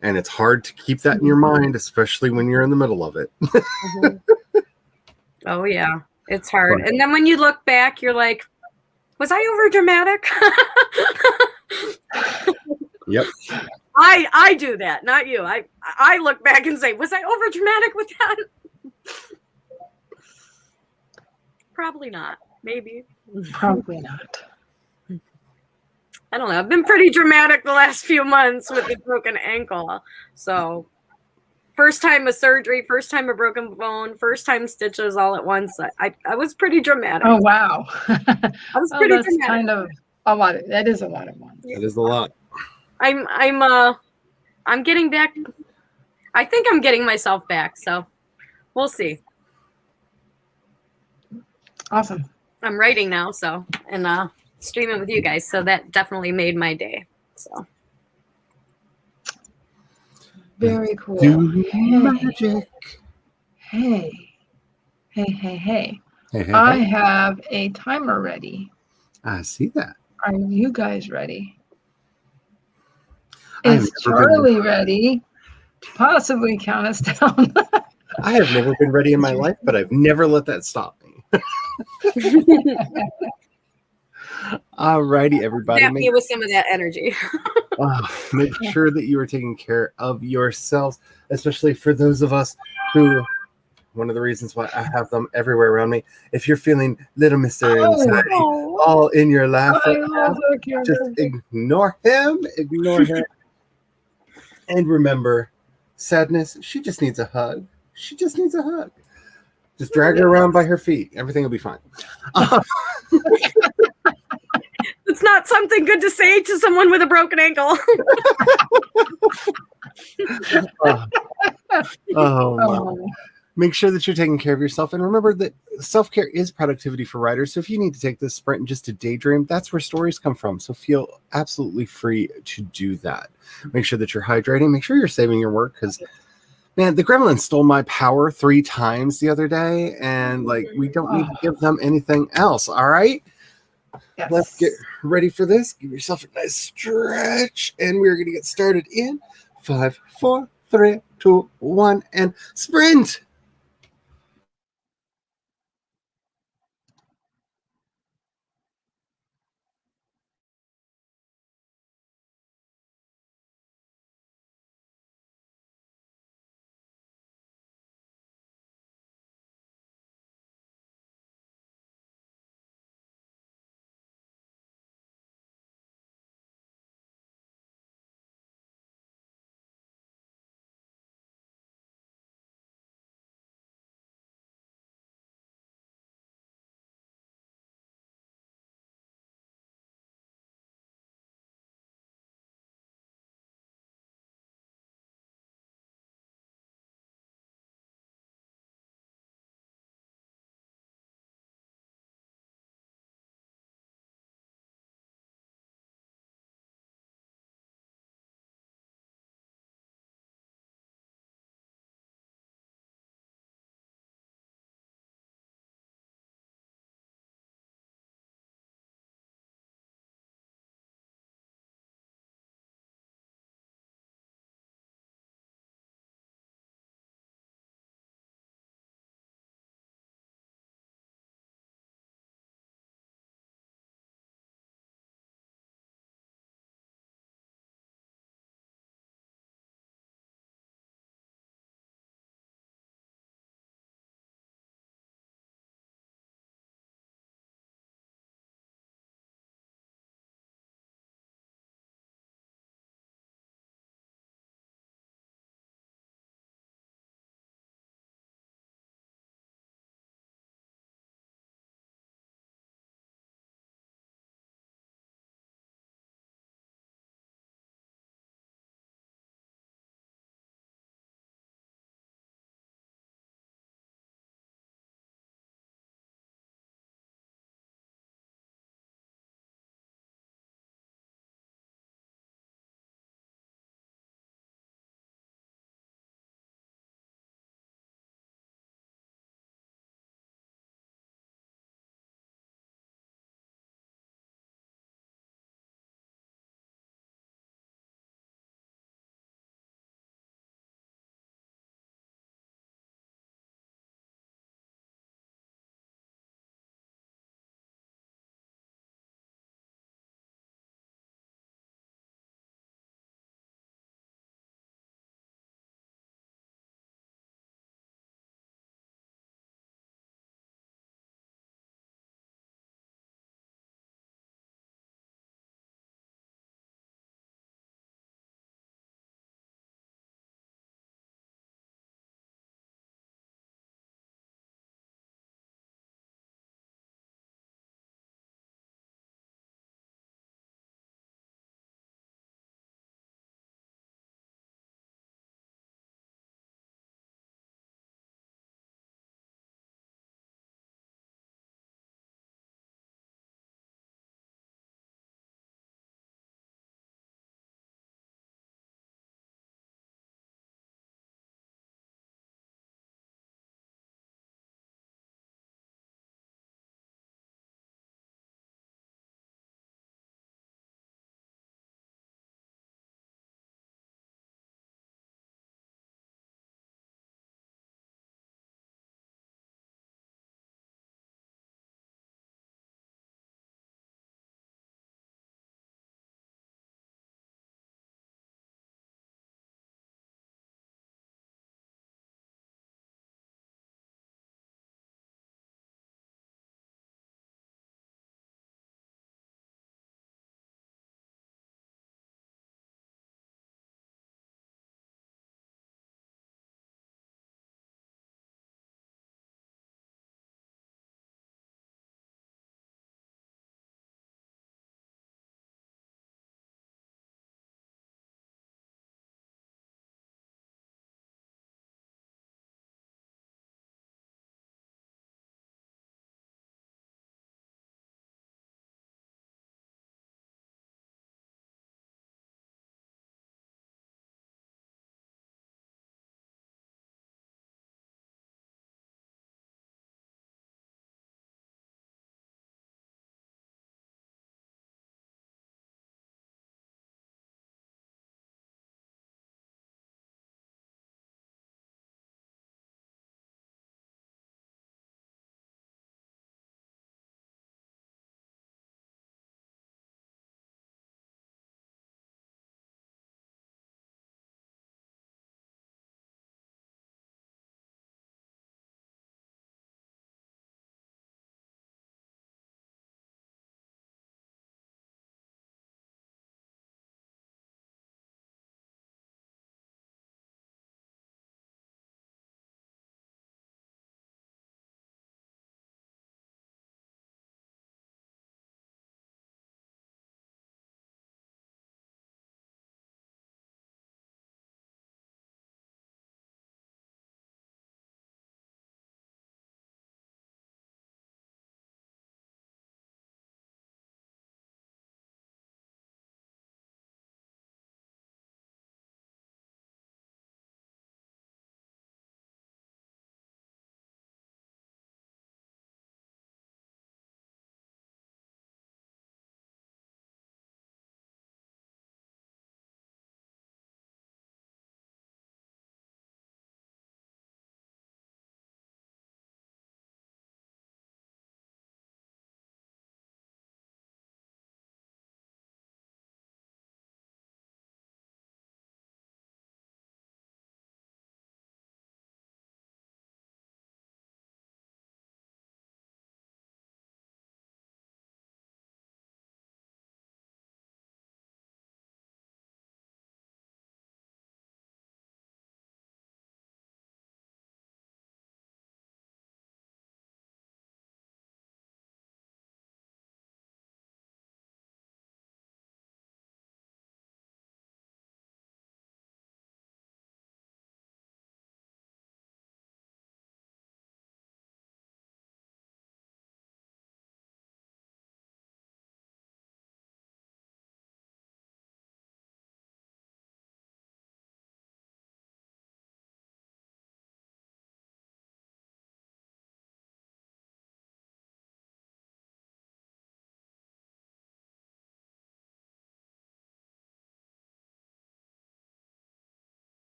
And it's hard to keep that in your mind, especially when you're in the middle of it. Oh, yeah. It's hard. And then when you look back, you're like, was I over dramatic? Yep. I do that, not you. I look back and say, was I over dramatic with that? Probably not. Maybe. Probably not. I don't know. I've been pretty dramatic the last few months with the broken ankle. So first time a surgery, first time a broken bone, first time stitches all at once. I was pretty dramatic. Oh, wow. I was pretty That's dramatic. kind of a lot. That is a lot of ones. That is a lot. I'm getting back. I think I'm getting myself back. So we'll see. Awesome. I'm writing now, so, and streaming with you guys. So that definitely made my day. So Very cool. Do magic. Hey. Hey. Hey, hey, I hey. have a timer ready. I see that. Are you guys ready? I have Is never been- Charlie ready to possibly count us down? I have never been ready in my life, but I've never let that stop me. Alrighty, everybody. zap me with some of that energy. Make sure that you are taking care of yourselves, especially for those of us who, one of the reasons why I have them everywhere around me. If you're feeling little Mr. Anxiety all in your life, I love that character. just ignore him, and remember, sadness, she just needs a hug. She just needs a hug. Just drag her around by her feet. Everything will be fine. It's not something good to say to someone with a broken ankle. Oh. Make sure that you're taking care of yourself. And remember that self-care is productivity for writers. So if you need to take this sprint and just to daydream, that's where stories come from. So feel absolutely free to do that. Make sure that you're hydrating. Make sure you're saving your work, because, man, the gremlins stole my power 3 times the other day. And, like, we don't need to give them anything else. All right? Yes. Let's get ready for this. Give yourself a nice stretch. And we're going to get started in 5, 4, 3, 2, 1, and sprint.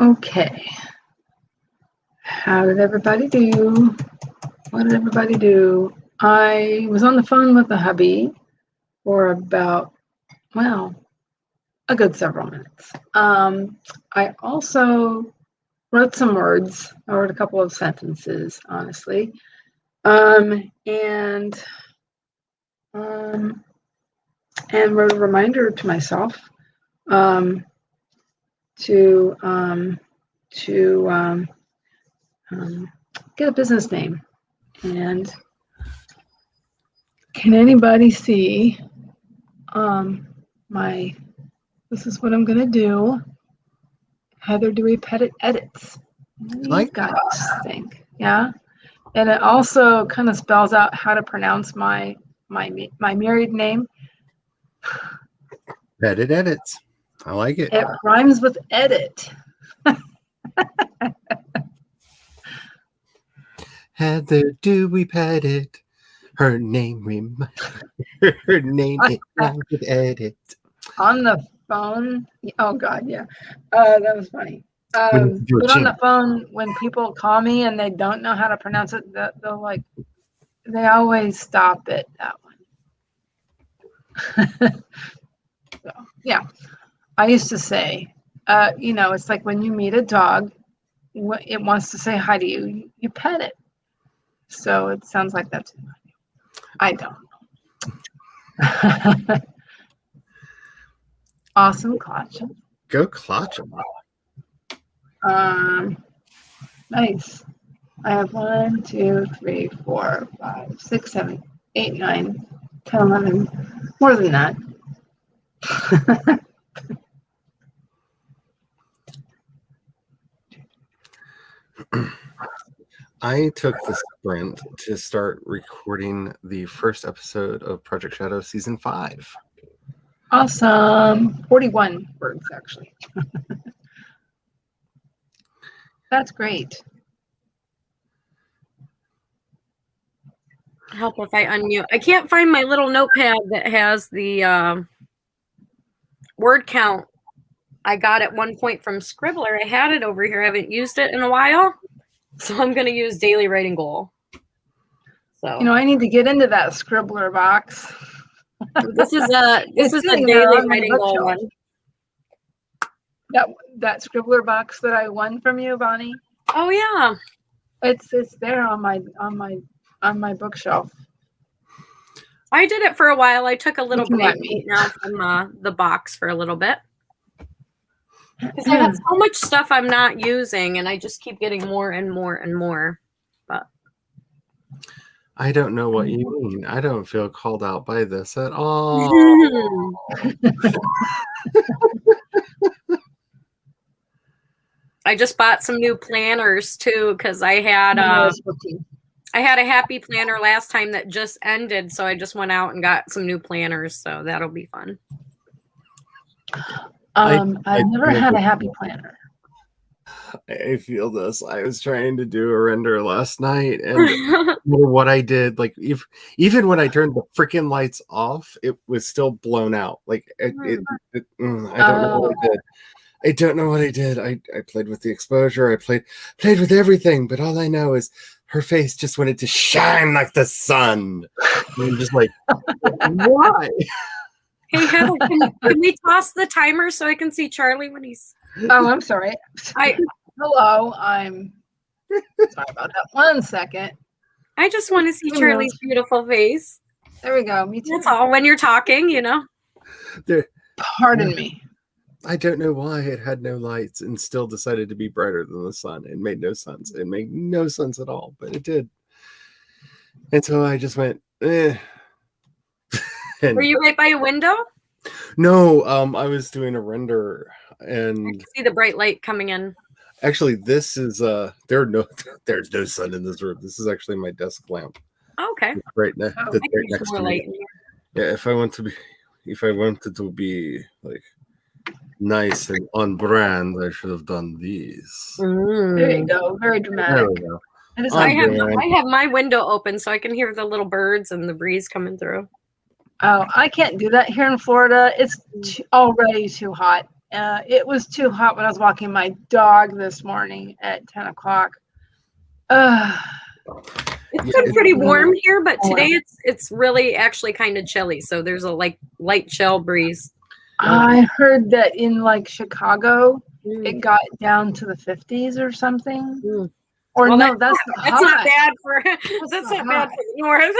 Okay. How did everybody do? What did everybody do? I was on the phone with the hubby for about, well, a good several minutes. I also wrote some words. I wrote a couple of sentences, honestly. And wrote a reminder to myself to get a business name. And can anybody see this is what I'm going to do. Heather Dewey Pettit edits. What do you guys think? Yeah. And it also kind of spells out how to pronounce my married name. Pettit edits. I like it. It rhymes with edit. Heather Dewey Pettit. Her name it rhymes with edit. On the phone. Oh God, yeah. That was funny. But on the phone, when people call me and they don't know how to pronounce it, they always stop at that one. So, yeah. I used to say, it's like when you meet a dog, it wants to say hi to you, you pet it. So it sounds like that's, I don't know. Awesome clutch. Go clutch them. Nice. I have 1, 2, 3, 4, 5, 6, 7, 8, 9, 10, 11. More than that. I took the sprint to start recording the first episode of Project Shadow Season 5. Awesome. 41 words, actually. That's great. Help if I unmute. I can't find my little notepad that has the word count. I got at one point from Scribbler. I had it over here. I haven't used it in a while. So I'm going to use daily writing goal. So I need to get into that Scribbler box. This is a daily writing goal one. That Scribbler box that I won from you, Bonnie. Oh yeah. It's there on my bookshelf. I did it for a while. I took a little break now from the box for a little bit. Because I have so much stuff I'm not using, and I just keep getting more and more and more. But I don't know what you mean. I don't feel called out by this at all. I just bought some new planners too, because I had a happy planner last time that just ended, so I just went out and got some new planners. So that'll be fun. I've never had a happy planner. I feel this. I was trying to do a render last night, and what I did, like even when I turned the freaking lights off, it was still blown out. Like I don't know what I did. I don't know what I did. I played with the exposure. I played with everything, but all I know is her face just wanted to shine like the sun. And I'm just like, why? Hey, Heather, can we toss the timer so I can see Charlie when he's... Oh, I'm sorry. Hello, I'm sorry about that. 1 second. I just want to see Charlie's beautiful face. There we go. Me too. That's all. When you're talking, Pardon me. I don't know why it had no lights and still decided to be brighter than the sun. It made no sense. It made no sense at all, but it did. And so I just went, eh. Were you right by a window? No, I was doing a render, and I can see the bright light coming in. Actually, this is there's no sun in this room. This is actually my desk lamp. Oh, okay. Right now, right next to me. Yeah, if I wanted to be like nice and on brand, I should have done these. There you go. Very dramatic. There we go. I have my window open so I can hear the little birds and the breeze coming through. Oh, I can't do that here in Florida. It's already too hot, It was too hot when I was walking my dog this morning at 10 o'clock. Uh, It's been pretty warm here, but today it's really actually kind of chilly. So there's a light chill breeze. I heard that in like Chicago, it got down to the 50s or something. Or well, no, that's not bad for that's not bad for the north.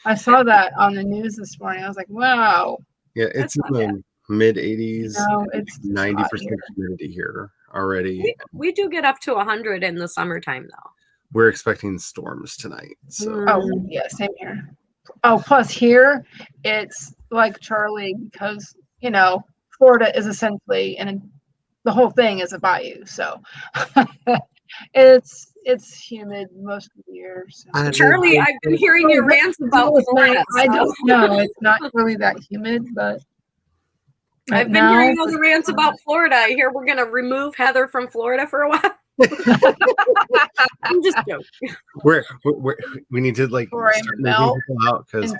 I saw that on the news this morning. I was like, wow. Yeah, it's in the mid 80s. No, it's 90% humidity here already. We do get up to 100 in the summertime, though. We're expecting storms tonight. So. Oh, yeah, same here. Oh, plus here, it's like Charlie because, you know, Florida is essentially, and the whole thing is a bayou. So it's humid most of the year. So. Charlie, I've been hearing your rants about Florida. I don't know. It's not really that humid, but I've been hearing all the rants about Florida. I hear we're going to remove Heather from Florida for a while. I'm just joking. We need to like start moving people out because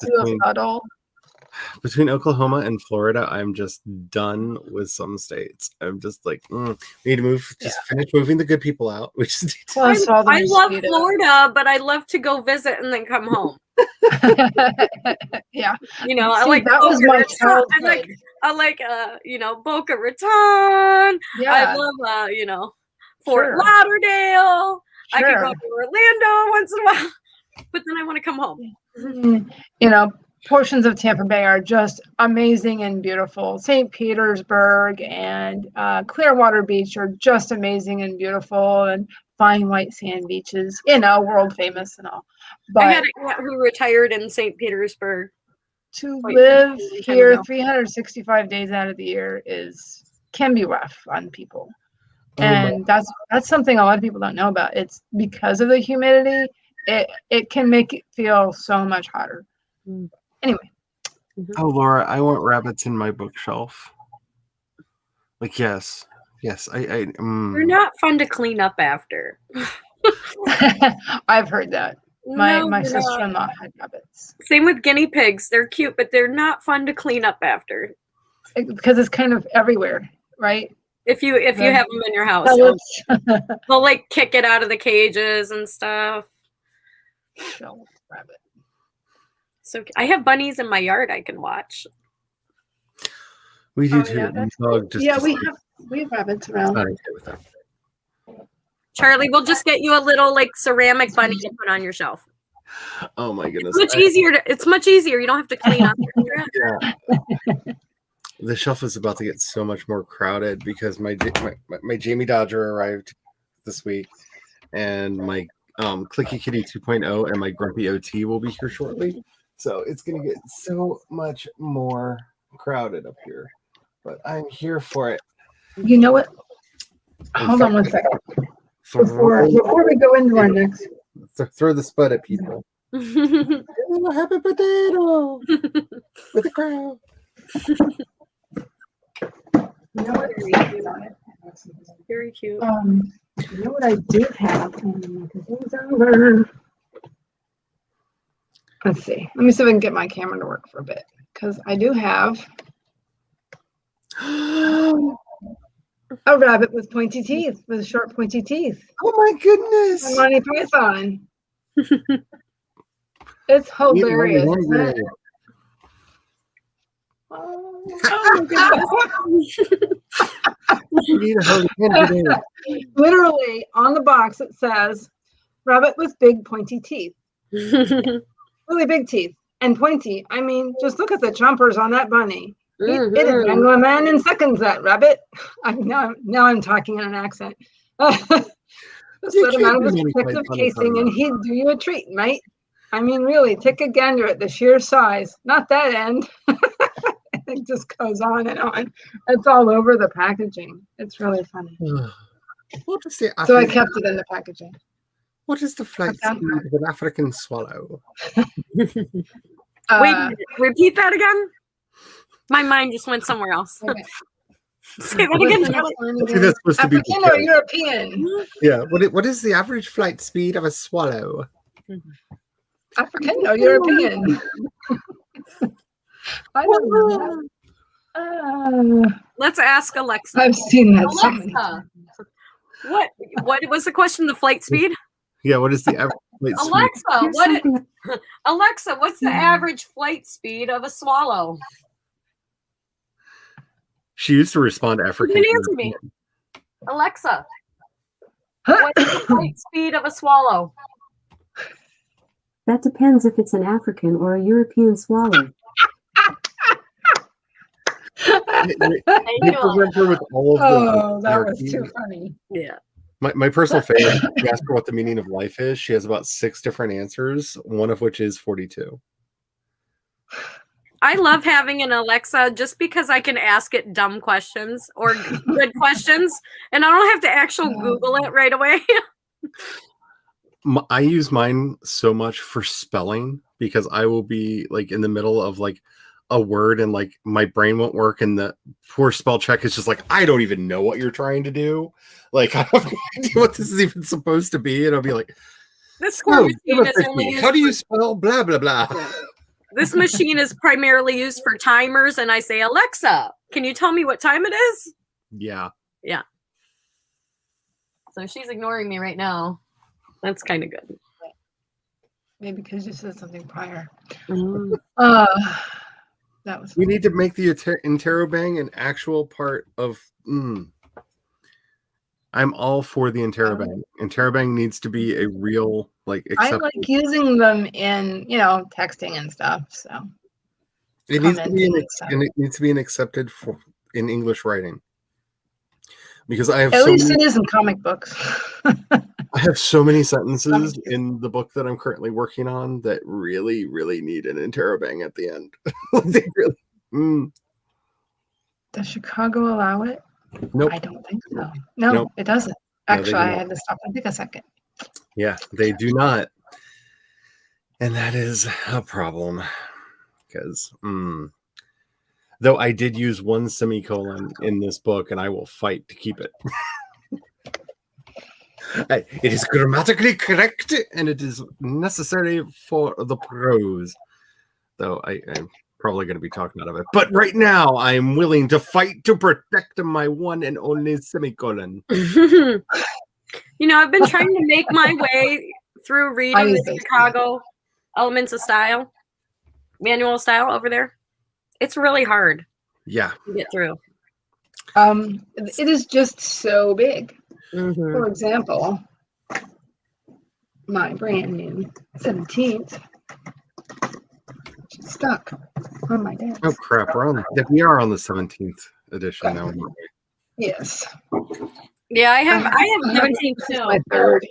between Oklahoma and Florida, I'm just done with some states. I'm just like, we need to move. Just finish moving the good people out. We just need to. I love Florida, but I love to go visit and then come home. Yeah, you know, I like that was my childhood. I like you know, Boca Raton. Yeah, I love you know, Fort Lauderdale. I could go to Orlando once in a while, but then I want to come home. You know, portions of Tampa Bay are just amazing and beautiful. St. Petersburg and Clearwater Beach are just amazing and beautiful, and fine white sand beaches, you know, world famous and all. But I had a aunt who retired in St. Petersburg. To live here 365 days out of the year can be rough on people. And that's something a lot of people don't know about. It's because of the humidity, it can make it feel so much hotter. Anyway. Oh, Laura, I want rabbits in my bookshelf. Like, yes, I They're not fun to clean up after. I've heard that. My sister-in-law had rabbits. Same with guinea pigs. They're cute, but they're not fun to clean up after. Because it's kind of everywhere, right? If you have them in your house, they'll like kick it out of the cages and stuff. Rabbit. So I have bunnies in my yard I can watch. We do too. Yeah, we have rabbits around. Charlie, we'll just get you a little like ceramic bunny to put on your shelf. Oh my goodness! It's much easier. You don't have to clean up. Yeah. The shelf is about to get so much more crowded because my Jamie Dodger arrived this week, and my Clicky Kitty 2.0 and my Grumpy OT will be here shortly. So it's gonna get so much more crowded up here, but I'm here for it. You know what? Hold on one second. Before we go into our next, throw the spud at people. Happy potato with a crowd. You know what? Very cute. You know what I do have? Over. Let's see. Let me see if I can get my camera to work for a bit, because I do have a rabbit with pointy teeth, with short pointy teeth. Oh my goodness! Monty Python. It's hilarious, isn't it? Oh my goodness. Literally on the box it says rabbit with big pointy teeth. Really big teeth and pointy. I mean, just look at the chompers on that bunny. It is Anglo man in seconds, that rabbit. Now I'm talking in an accent. Just let him out of his protective casing and he'd do you a treat, mate. I mean, really, take a gander at the sheer size. Not that end. It just goes on and on. It's all over the packaging. It's really funny. What is the so I kept it in the packaging. What is the flight speed of an African swallow? Wait, repeat that again? My mind just went somewhere else. Say that again. I think that's supposed to be African or European? Yeah. What is the average flight speed of a swallow? African or European? I don't know. Let's ask Alexa. I've seen that so many Alexa, times. what was the question? The flight speed? Yeah, what is the average flight speed? Alexa, what's the average flight speed of a swallow? She used to respond African. You can answer me. Alexa, what's the flight speed of a swallow? That depends if it's an African or a European swallow. With all of Oh, that was too funny. Yeah. My personal favorite, you ask her what the meaning of life is, she has about 6 different answers, one of which is 42. I love having an Alexa just because I can ask it dumb questions or good questions, and I don't have to actually Google it right away. I use mine so much for spelling because I will be like in the middle of like a word and like my brain won't work and the poor spell check is just like, I don't even know what you're trying to do. Like, I have no idea what this is even supposed to be. And I'll be like, this machine is only how do you spell blah, blah, blah? This machine is primarily used for timers. And I say, Alexa, can you tell me what time it is? Yeah. Yeah. So she's ignoring me right now. That's kind of good. Maybe because you said something prior. That was. We need to make the interrobang an actual part of. I'm all for the interrobang. Interrobang needs to be a real like. I like using them in texting and stuff. So it needs to be it needs to be an accepted in English writing. Because I have at least it is in comic books. I have so many sentences in the book that I'm currently working on that really, really need an interrobang at the end. They really, Does Chicago allow it? Nope. I don't think so. No, nope. It doesn't. Actually, I had to stop and take a second. Yeah, they do not. And that is a problem. Because, though I did use one semicolon in this book, and I will fight to keep it. It is grammatically correct, and it is necessary for the prose. Though I'm probably going to be talking out of it. But right now, I'm willing to fight to protect my one and only semicolon. I've been trying to make my way through reading the Chicago Elements of Style, Manual of Style over there. It's really hard. Yeah. To get through. It is just so big. Mm-hmm. For example, my brand new 17th stuck on my desk. Oh crap! We are on the 17th edition now. Yes. Yeah, I have 17 too. My third.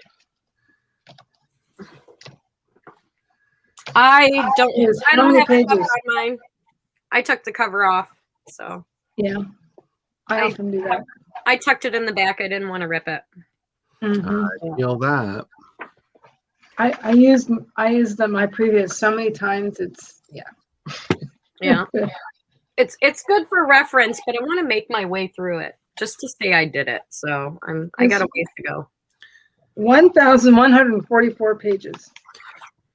I don't have the cover on mine. I took the cover off, so yeah. I often do that. I tucked it in the back. I didn't want to rip it. Mm-hmm. I feel that. I used my previous so many times. Yeah. It's good for reference, but I want to make my way through it just to say I did it. So I got a ways to go. 1,144 pages.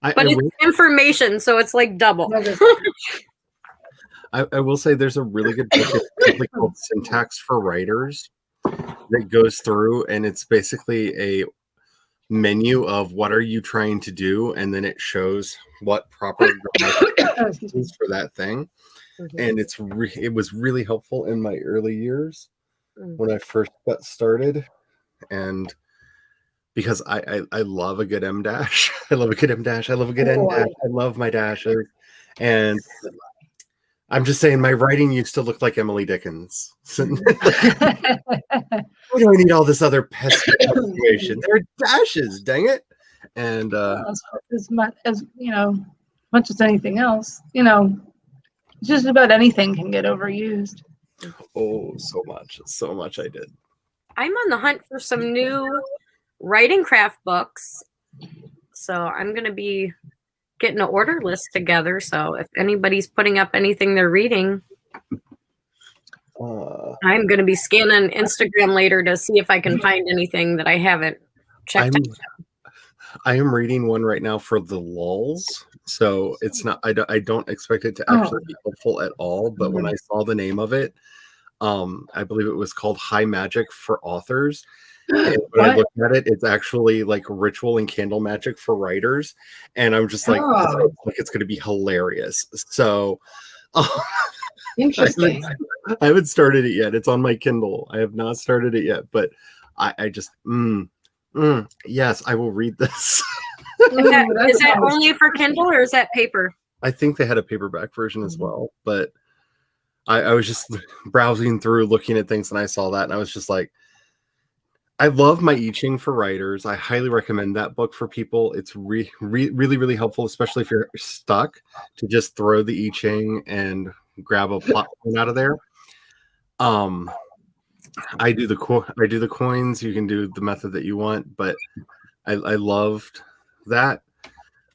But it's information, so it's like double. I will say there's a really good book called Syntax for Writers that goes through, and it's basically a menu of what are you trying to do, and then it shows what proper grammar is for that thing. Mm-hmm. And it was really helpful in my early years when I first got started, and because I love a good M dash. I love a good M dash. I love a good N dash. I love my dashes, and I'm just saying my writing used to look like Emily Dickinson. Why do I need all this other pesky punctuation? They're dashes, dang it. And as much as anything else, just about anything can get overused. Oh, so much I did. I'm on the hunt for some new writing craft books. So I'm going to be getting an order list together. So if anybody's putting up anything they're reading, I'm going to be scanning Instagram later to see if I can find anything that I haven't checked out. I am reading one right now for the lulls. So it's not, I don't expect it to actually be helpful at all. But when I saw the name of it, I believe it was called High Magic for Authors. And when I What? looked at it, it's actually like ritual and candle magic for writers. And I'm just like, this Oh. looks like it's going to be hilarious. So Interesting. I haven't started it yet. It's on my Kindle. I have not started it yet, but I just, yes, I will read this. Is that only for Kindle or is that paper? I think they had a paperback version as well, but I was just browsing through, looking at things, and I saw that, and I was just like, I love my I Ching for writers. I highly recommend that book for people. It's really, really helpful, especially if you're stuck, to just throw the I Ching and grab a plot point out of there. I do the coins. You can do the method that you want, but I loved that.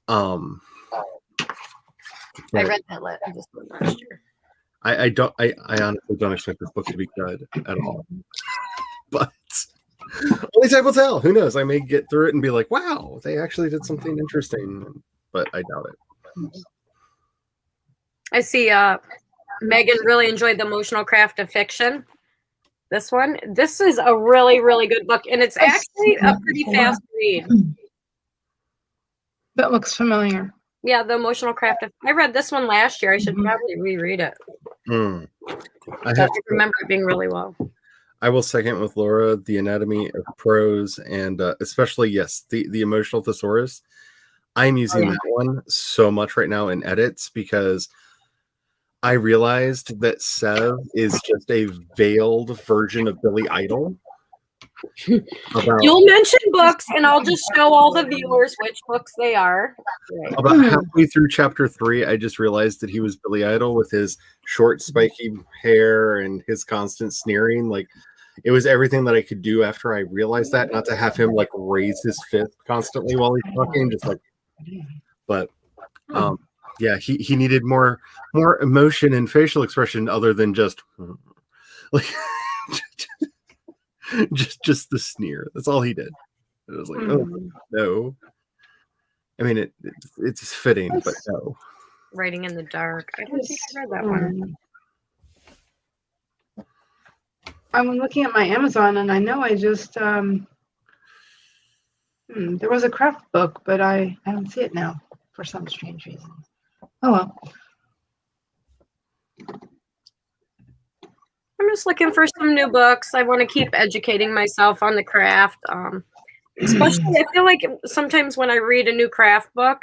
I read this one last year. I honestly don't expect this book to be good at all. But only time will tell. Who knows? I may get through it and be like, wow, they actually did something interesting. But I doubt it. I see Megan really enjoyed The Emotional Craft of Fiction. This one. This is a really good book. And it's actually a pretty fast read. That looks familiar. Yeah, The Emotional Craft of... I read this one last year. I should probably reread it. I remember it being really well. I will second with Laura, The Anatomy of Prose, and especially, yes, the Emotional Thesaurus. I'm using that one so much right now in edits because I realized that Sev is just a veiled version of Billy Idol. You'll mention books, and I'll just show all the viewers which books they are. Right. About halfway through chapter 3, I just realized that he was Billy Idol with his short, spiky hair and his constant sneering. Like, it was everything that I could do after I realized that, not to have him like raise his fist constantly while he's talking, just like. But yeah, he needed more emotion and facial expression other than just like just the sneer. That's all he did. It was like, oh no. I mean, it's fitting, but no. Writing in the Dark. I don't think I read that one. I'm looking at my Amazon, and I know I just there was a craft book, but I don't see it now for some strange reason. Oh well. I'm just looking for some new books. I want to keep educating myself on the craft. Especially, I feel like sometimes when I read a new craft book,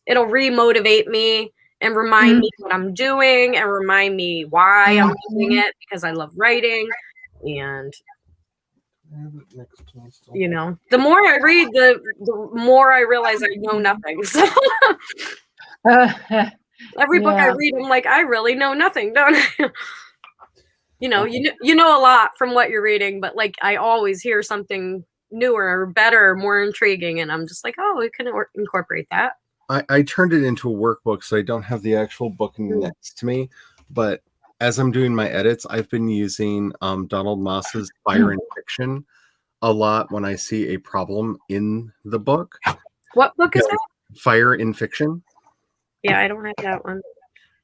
it'll re-motivate me and remind me what I'm doing and remind me why I'm doing it, because I love writing. And you know, the more I read, the more I realize I know nothing. So every book I read, I'm like, I really know nothing, don't I? You know a lot from what you're reading, but like I always hear something newer or better, more intriguing, and I'm just like, oh, we can incorporate that. I turned it into a workbook, so I don't have the actual book next to me, but as I'm doing my edits, I've been using Donald Moss's Fire in Fiction a lot when I see a problem in the book. What book is that? Fire in Fiction. Yeah, I don't have that one.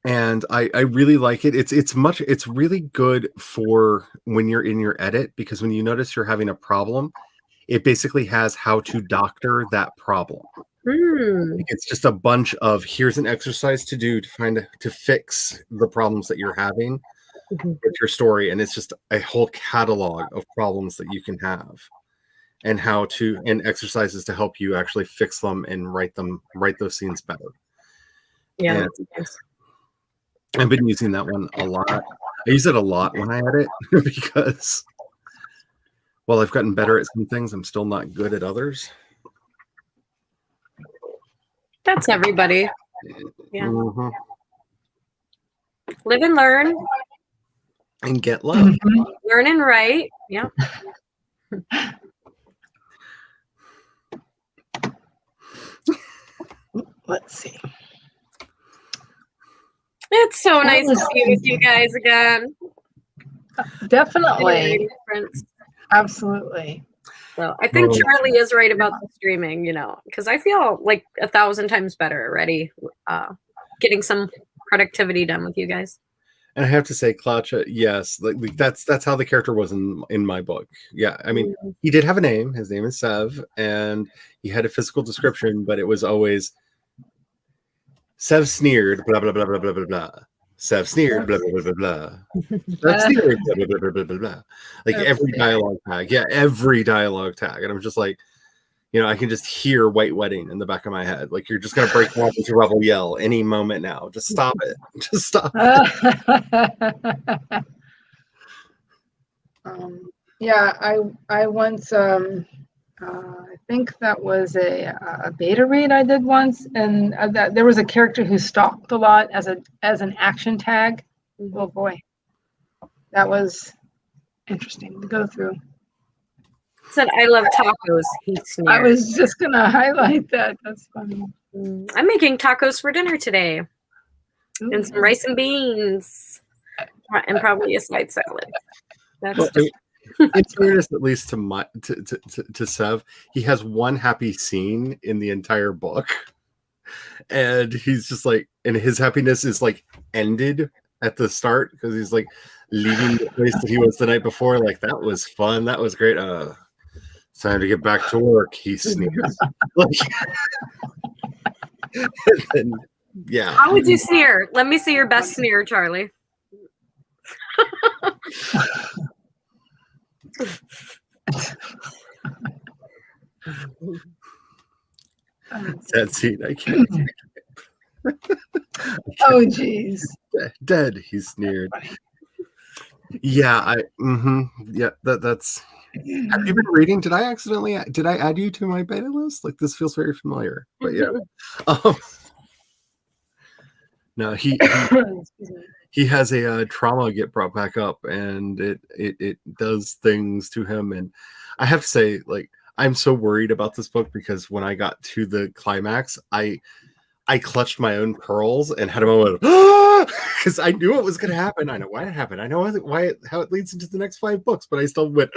And I really like it. It's really good for when you're in your edit, because when you notice you're having a problem, it basically has how to doctor that problem. It's just a bunch of, here's an exercise to do to fix the problems that you're having with your story, and it's just a whole catalog of problems that you can have, and and exercises to help you actually fix them and write those scenes better. Yeah, and I've been using that one a lot. I use it a lot when I edit because while I've gotten better at some things, I'm still not good at others. That's everybody. Yeah. Live and learn. And get love. Learn and write. Yeah. Let's see. It's so nice to be with you guys again. Definitely. Absolutely. So I think Charlie is right about the streaming, because I feel like 1,000 times better already getting some productivity done with you guys. And I have to say, Klacha, yes, like that's how the character was in my book. Yeah, I mean, he did have a name. His name is Sev, and he had a physical description, but it was always Sev sneered, blah blah blah blah blah blah blah. Sev sneered, blah blah blah blah blah. Sev sneered, blah blah blah blah blah blah. Like every dialogue tag, yeah, every dialogue tag, and I'm just like, you know, I can just hear White Wedding in the back of my head. Like you're just gonna break out into rebel yell any moment now. Just stop it. Just stop it. Yeah, I once I think that was a beta read I did once, and that there was a character who stalked a lot as an action tag. Oh boy, that was interesting to go through. Said I love tacos. He sneered. I was just gonna highlight that. That's funny. I'm making tacos for dinner today. Ooh. And some rice and beans, and probably a side salad. That's Well, in fairness, at least to Sev, he has one happy scene in the entire book, and he's just like, and his happiness is like ended at the start because he's like leaving the place that he was the night before. Like that was fun, that was great. It's time to get back to work. He sneers. Like, and, yeah. How would you sneer? Let me see your best sneer, Charlie. That scene, I can't. Oh geez. Dead. He sneered. Yeah, yeah, that's. Have you been reading? Did I add you to my beta list? Like this feels very familiar, but yeah. No, he has a trauma get brought back up, and it does things to him. And I have to say, like, I'm so worried about this book because when I got to the climax, I clutched my own pearls and had a moment because I knew it was going to happen. I know why it happened. I know how it leads into the next 5 books, but I still went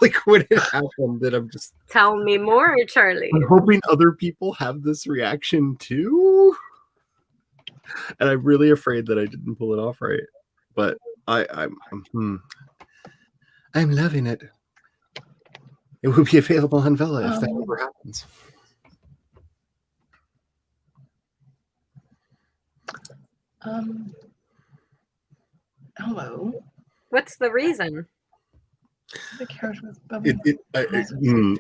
like when it happened. That I'm just tell me more, Charlie. I'm hoping other people have this reaction too, and I'm really afraid that I didn't pull it off right. But I'm loving it. It will be available on Vela if that ever happens. Hello. What's the reason? The character was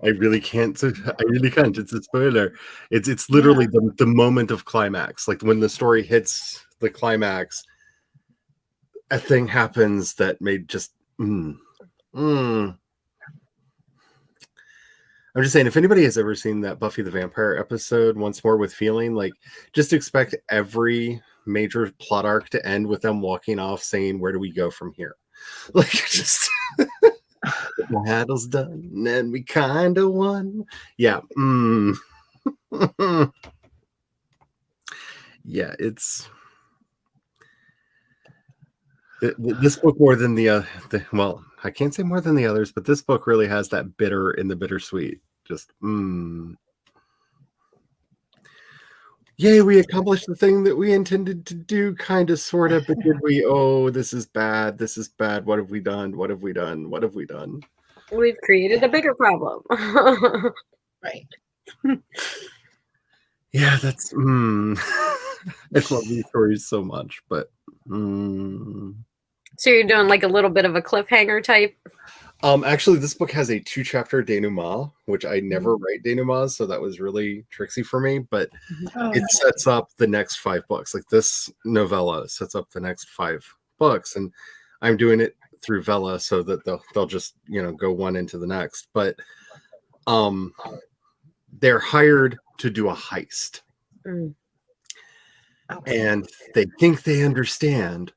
I really can't. I really can't. It's a spoiler. It's literally the moment of climax. Like when the story hits the climax, a thing happens that made just. I'm just saying, if anybody has ever seen that Buffy the Vampire episode, Once More with Feeling, like just expect every major plot arc to end with them walking off saying, "Where do we go from here?" Like just the battle's done and we kind of won. Yeah. Yeah, it's this book more than well, I can't say more than the others, but this book really has that bitter in the bittersweet. Just yay, we accomplished the thing that we intended to do, kind of, sort of, but did we? Oh, this is bad. This is bad. What have we done? What have we done? What have we done? We've created a bigger problem. right. Yeah, that's I love these stories so much, but So you're doing like a little bit of a cliffhanger type? Actually, this book has a 2-chapter denouement, which I never write denouements, so that was really tricksy for me, but it sets up the next 5 books. Like this novella sets up the next 5 books, and I'm doing it through Vela so that they'll just, go one into the next. But they're hired to do a heist. And they think they understand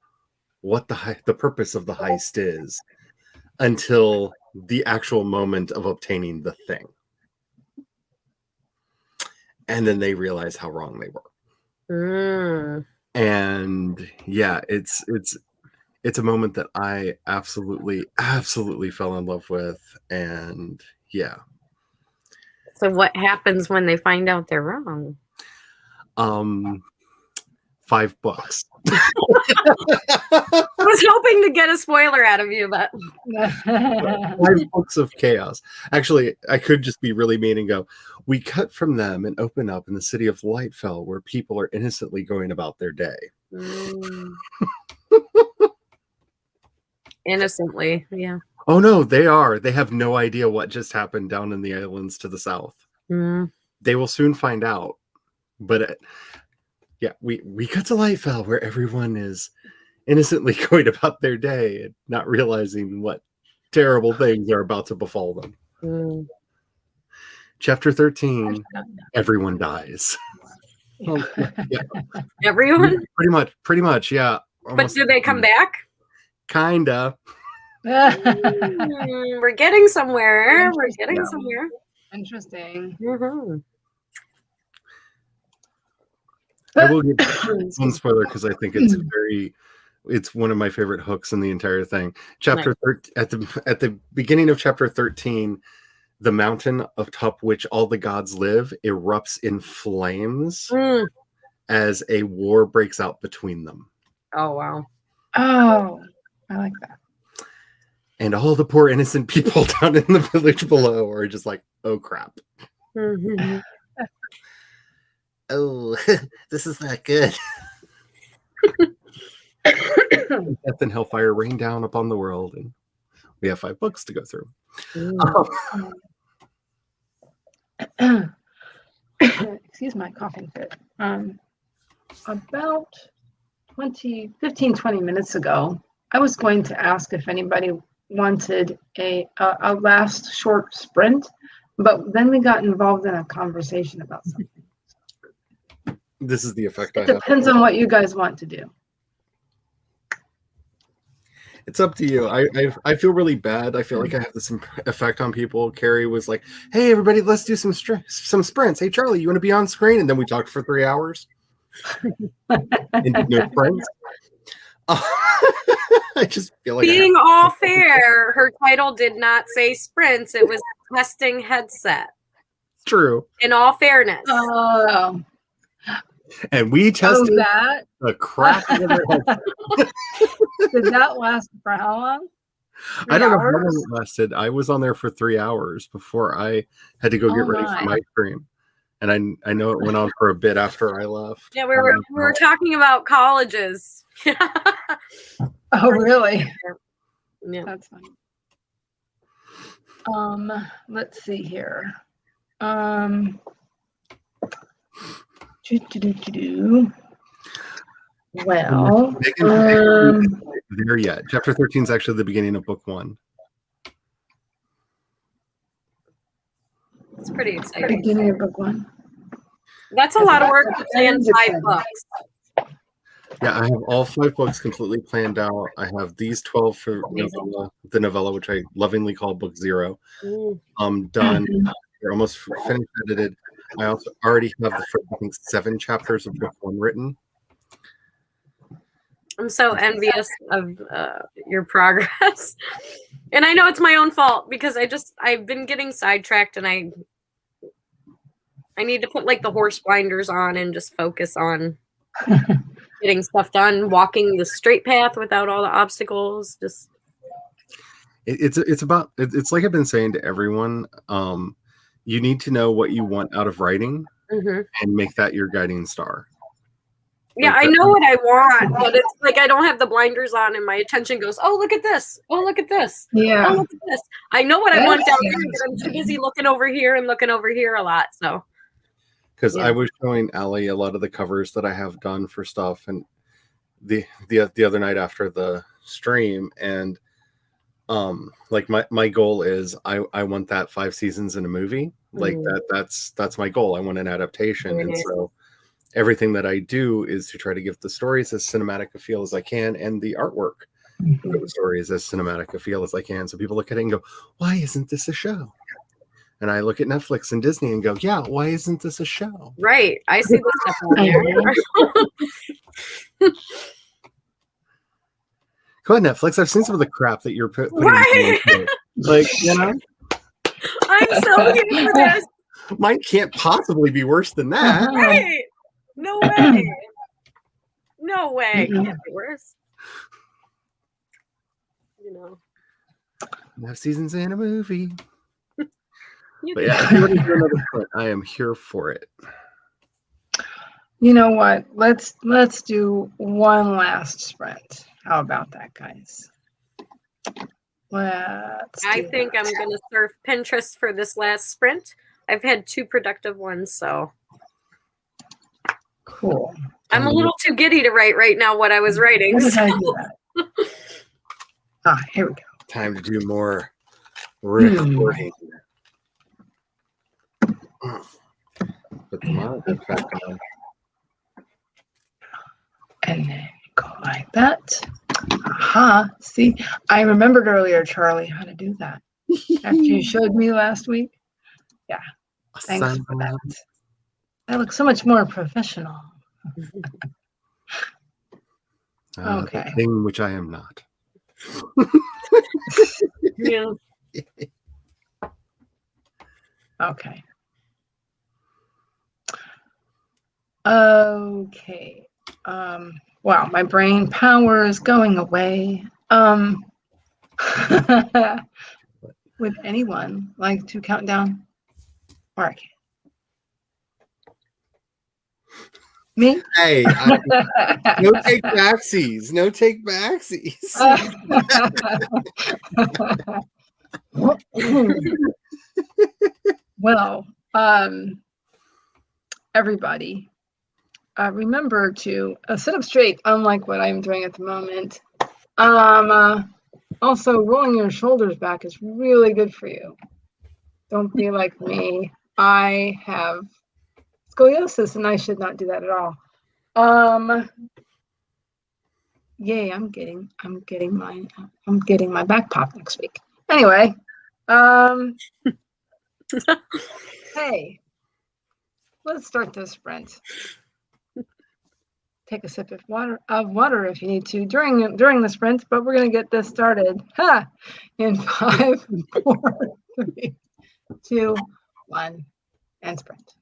what the purpose of the heist is until the actual moment of obtaining the thing. And then they realize how wrong they were. And yeah, it's a moment that I absolutely fell in love with. And yeah. So what happens when they find out they're wrong? 5 books. I was hoping to get a spoiler out of you, but 5 books of chaos. Actually, I could just be really mean and go, we cut from them and open up in the city of Lightfell where people are innocently going about their day. Innocently, yeah. Oh no, they are. They have no idea what just happened down in the islands to the south. They will soon find out. But yeah, we cut to Lightfell where everyone is innocently going about their day and not realizing what terrible things are about to befall them. Chapter 13, everyone dies. Well, yeah. Everyone? Pretty much, yeah. But do they come back? Kinda. We're getting somewhere. We're getting somewhere. Interesting. I will give one spoiler because I think it's one of my favorite hooks in the entire thing. Chapter 13, at the beginning of chapter 13, the mountain atop which all the gods live erupts in flames as a war breaks out between them. Oh wow. Oh, I like that. And all the poor innocent people down in the village below are just like, oh crap. Oh, this is not good. Death and hellfire rain down upon the world, and we have 5 books to go through. Excuse my coughing fit. About 20 minutes ago, I was going to ask if anybody wanted a last short sprint, but then we got involved in a conversation about something. This is the effect It depends on what you guys want to do. It's up to you. I feel really bad. I feel like I have this effect on people. Carrie was like, "Hey, everybody, let's do some sprints. Hey, Charlie, you want to be on screen?" And then we talked for 3 hours. And did no sprints. I just feel like being all fair, her title did not say sprints. It was testing headset. True. In all fairness. Oh. And we tested that? the crap out of their headset. Did that last for how long? I don't know how long it lasted. I was on there for 3 hours before I had to go get ready for my stream. And I know it went on for a bit after I left. Yeah, we were talking about colleges. Oh, really? Yeah. That's funny. Let's see here. Well, there yet. Chapter 13 is actually the beginning of book 1. It's pretty exciting. Beginning of book 1. That's a lot of work to plan 5 books. Yeah, I have all 5 books completely planned out. I have these 12 for the novella, which I lovingly call book 0. Done. They're almost finished edited. I also already have the first, I think, 7 chapters of book 1 written. I'm so envious of your progress. And I know it's my own fault because I've been getting sidetracked and I need to put like the horse blinders on and just focus on getting stuff done, walking the straight path without all the obstacles. Just it's like I've been saying to everyone, you need to know what you want out of writing and make that your guiding star. Yeah, I know what I want, but it's like I don't have the blinders on and my attention goes, oh, look at this. Oh, look at this. Yeah. Oh, look at this. I know what I want down here, but I'm too busy looking over here and looking over here a lot. So, because I was showing Allie a lot of the covers that I have done for stuff, and the other night after the stream, and like my goal is I want that 5 seasons in a movie. Like that's my goal. I want an adaptation, and so everything that I do is to try to give the stories as cinematic a feel as I can, and the artwork of the stories as cinematic a feel as I can. So people look at it and go, why isn't this a show? And I look at Netflix and Disney and go, yeah, why isn't this a show? Right. I see the stuff on there. Go ahead, Netflix. I've seen some of the crap that you're putting right. in. Like, you know? I'm so here for this. Mine can't possibly be worse than that. Right. No way. No way. It can't be worse. You know. No seasons in a movie. You But yeah, if you want to do another sprint, I am here for it. You know what? Let's do one last sprint. How about that, guys? I think I'm going to surf Pinterest for this last sprint. I've had 2 productive ones, so. Cool. I'm a little too giddy to write right now what I was writing. What did I do that? Here we go. Time to do more recording. Put the monitor back on. And then go like that. Aha. See, I remembered earlier, Charlie, how to do that. After you showed me last week. Yeah. Thanks for that. That looks so much more professional. Okay. The thing which I am not. Yeah. Okay. Okay. Wow, my brain power is going away. Would anyone like to count down? Or I can. Me? Hey, no take backsies. No take backsies. Well, everybody, remember to sit up straight, unlike what I'm doing at the moment. Also, rolling your shoulders back is really good for you. Don't be like me. I have scoliosis, and I should not do that at all. Yay! I'm getting my back pop next week. Anyway, hey, let's start this sprint. Take a sip of water if you need to during the sprint, but we're gonna get this started. In 5, 4, 3, 2, 1, and sprint.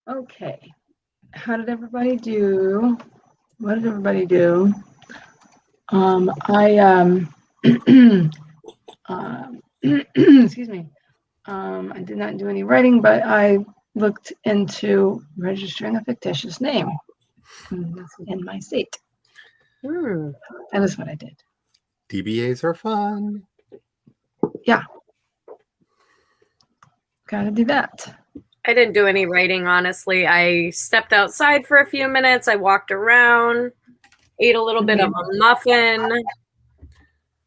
Okay. How did everybody do? What did everybody do? Excuse me. I did not do any writing, but I looked into registering a fictitious name in my state. That is what I did. DBAs are fun. Yeah. Gotta do that. I didn't do any writing, honestly. I stepped outside for a few minutes. I walked around, ate a little bit of a muffin,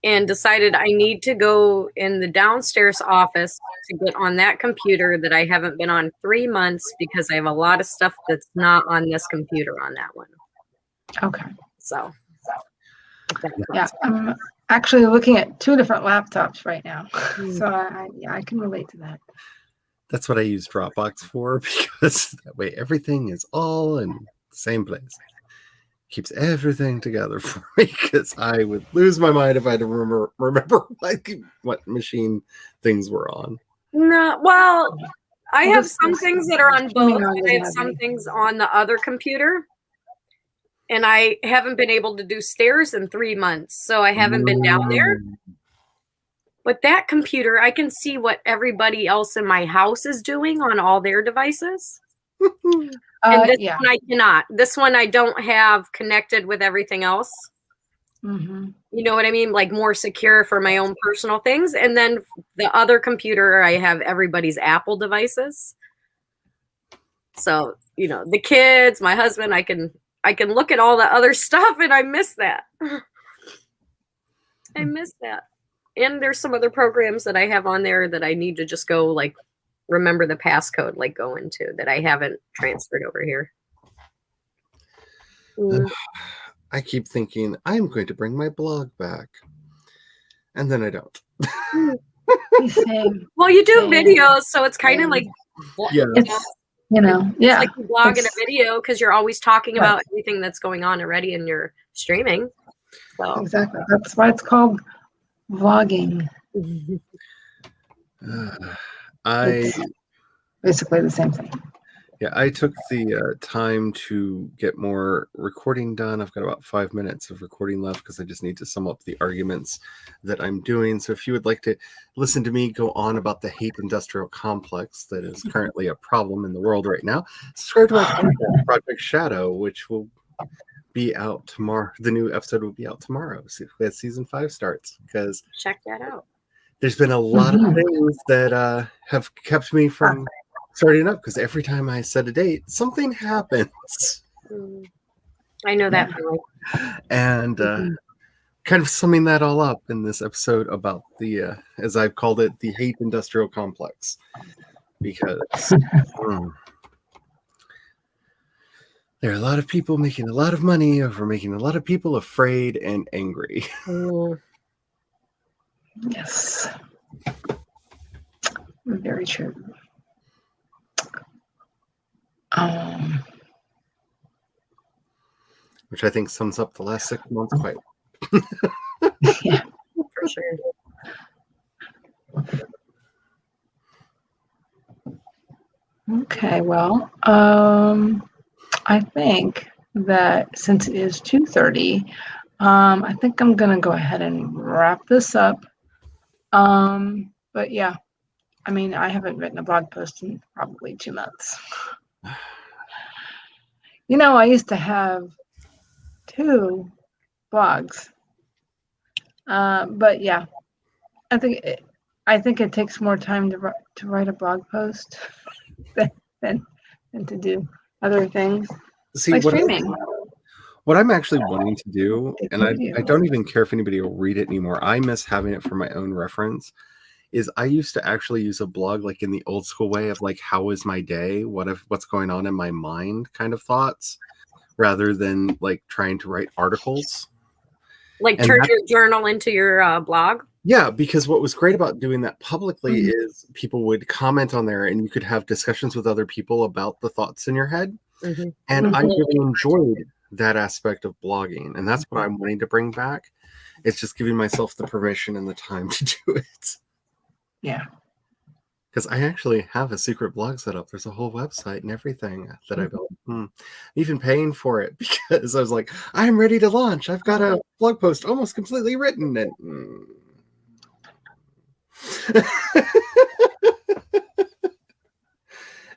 and decided I need to go in the downstairs office to get on that computer that I haven't been on 3 months because I have a lot of stuff that's not on this computer on that one. Okay. So, yeah, I'm actually looking at 2 different laptops right now. So I can relate to that. That's what I use Dropbox for, because that way everything is all in the same place. Keeps everything together for me, because I would lose my mind if I had to remember what machine things were on. No, well, I have some things that are on both, and I have some things on the other computer. And I haven't been able to do stairs in 3 months, so I haven't been down there. But that computer, I can see what everybody else in my house is doing on all their devices. And this one I cannot. This one I don't have connected with everything else. Mm-hmm. You know what I mean? Like more secure for my own personal things. And then the other computer, I have everybody's Apple devices. So, you know, the kids, my husband, I can look at all the other stuff, and I miss that. I miss that. And there's some other programs that I have on there that I need to just go, like, remember the passcode, like, go into, that I haven't transferred over here. I keep thinking, I'm going to bring my blog back. And then I don't. Same. Well, you do videos, so it's kind of like, yeah. It's like you blog in a video because you're always talking about everything that's going on already in your streaming. So. Exactly. That's why it's called vlogging. It's basically the same thing. Yeah, I took the time to get more recording done. I've got about 5 minutes of recording left because I just need to sum up the arguments that I'm doing. So if you would like to listen to me go on about the hate industrial complex that is currently a problem in the world right now, subscribe to my podcast, Project Shadow, which will be out tomorrow. The new episode will be out tomorrow as season 5 starts. Because check that out. There's been a lot of things that have kept me from starting up, because every time I set a date, something happens. I know that feeling. And kind of summing that all up in this episode about the, as I've called it, the hate industrial complex. Because there are a lot of people making a lot of money over making a lot of people afraid and angry. Yes. Very true. Which I think sums up the last 6 months quite well. Yeah, for sure. Okay, well, I think that since it is 2:30, I think I'm gonna go ahead and wrap this up. But yeah, I mean, I haven't written a blog post in probably 2 months. You know, I used to have 2 blogs, but yeah, I think it takes more time to write a blog post than to do other things. See, like streaming. What I'm actually wanting to do, and I don't even care if anybody will read it anymore. I miss having it for my own reference. Is I used to actually use a blog like in the old school way of like, how is my day? What's going on in my mind kind of thoughts, rather than like trying to write articles. Like turn your journal into your blog? Yeah, because what was great about doing that publicly is people would comment on there and you could have discussions with other people about the thoughts in your head. And I really enjoyed that aspect of blogging. And that's what I'm wanting to bring back. It's just giving myself the permission and the time to do it. Yeah. Because I actually have a secret blog set up. There's a whole website and everything that I built. Even paying for it because I was like, I'm ready to launch. I've got a blog post almost completely written. And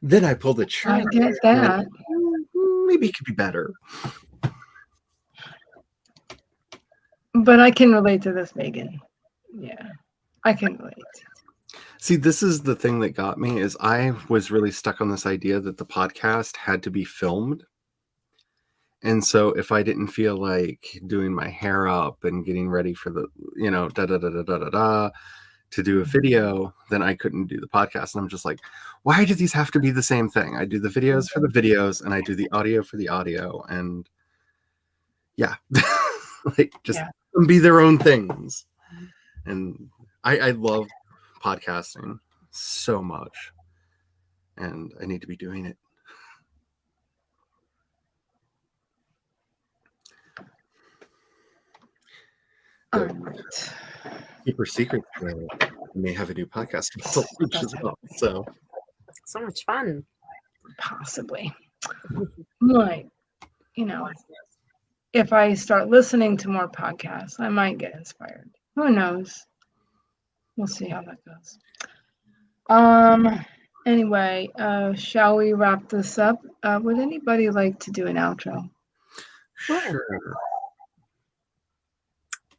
then I pulled a I trigger. get that. Maybe it could be better. But I can relate to this, Megan. Yeah, I can relate. See, this is the thing that got me is I was really stuck on this idea that the podcast had to be filmed. And so if I didn't feel like doing my hair up and getting ready for the, to do a video, then I couldn't do the podcast. And I'm just like, why do these have to be the same thing? I do the videos for the videos and I do the audio for the audio. And yeah, like just be their own things. And I love podcasting so much. And I need to be doing it. All right. Keep her secret. We may have a new podcast as well. So much fun. Possibly. Like, if I start listening to more podcasts, I might get inspired. Who knows? We'll see how that goes. Anyway, shall we wrap this up? Would anybody like to do an outro? Sure.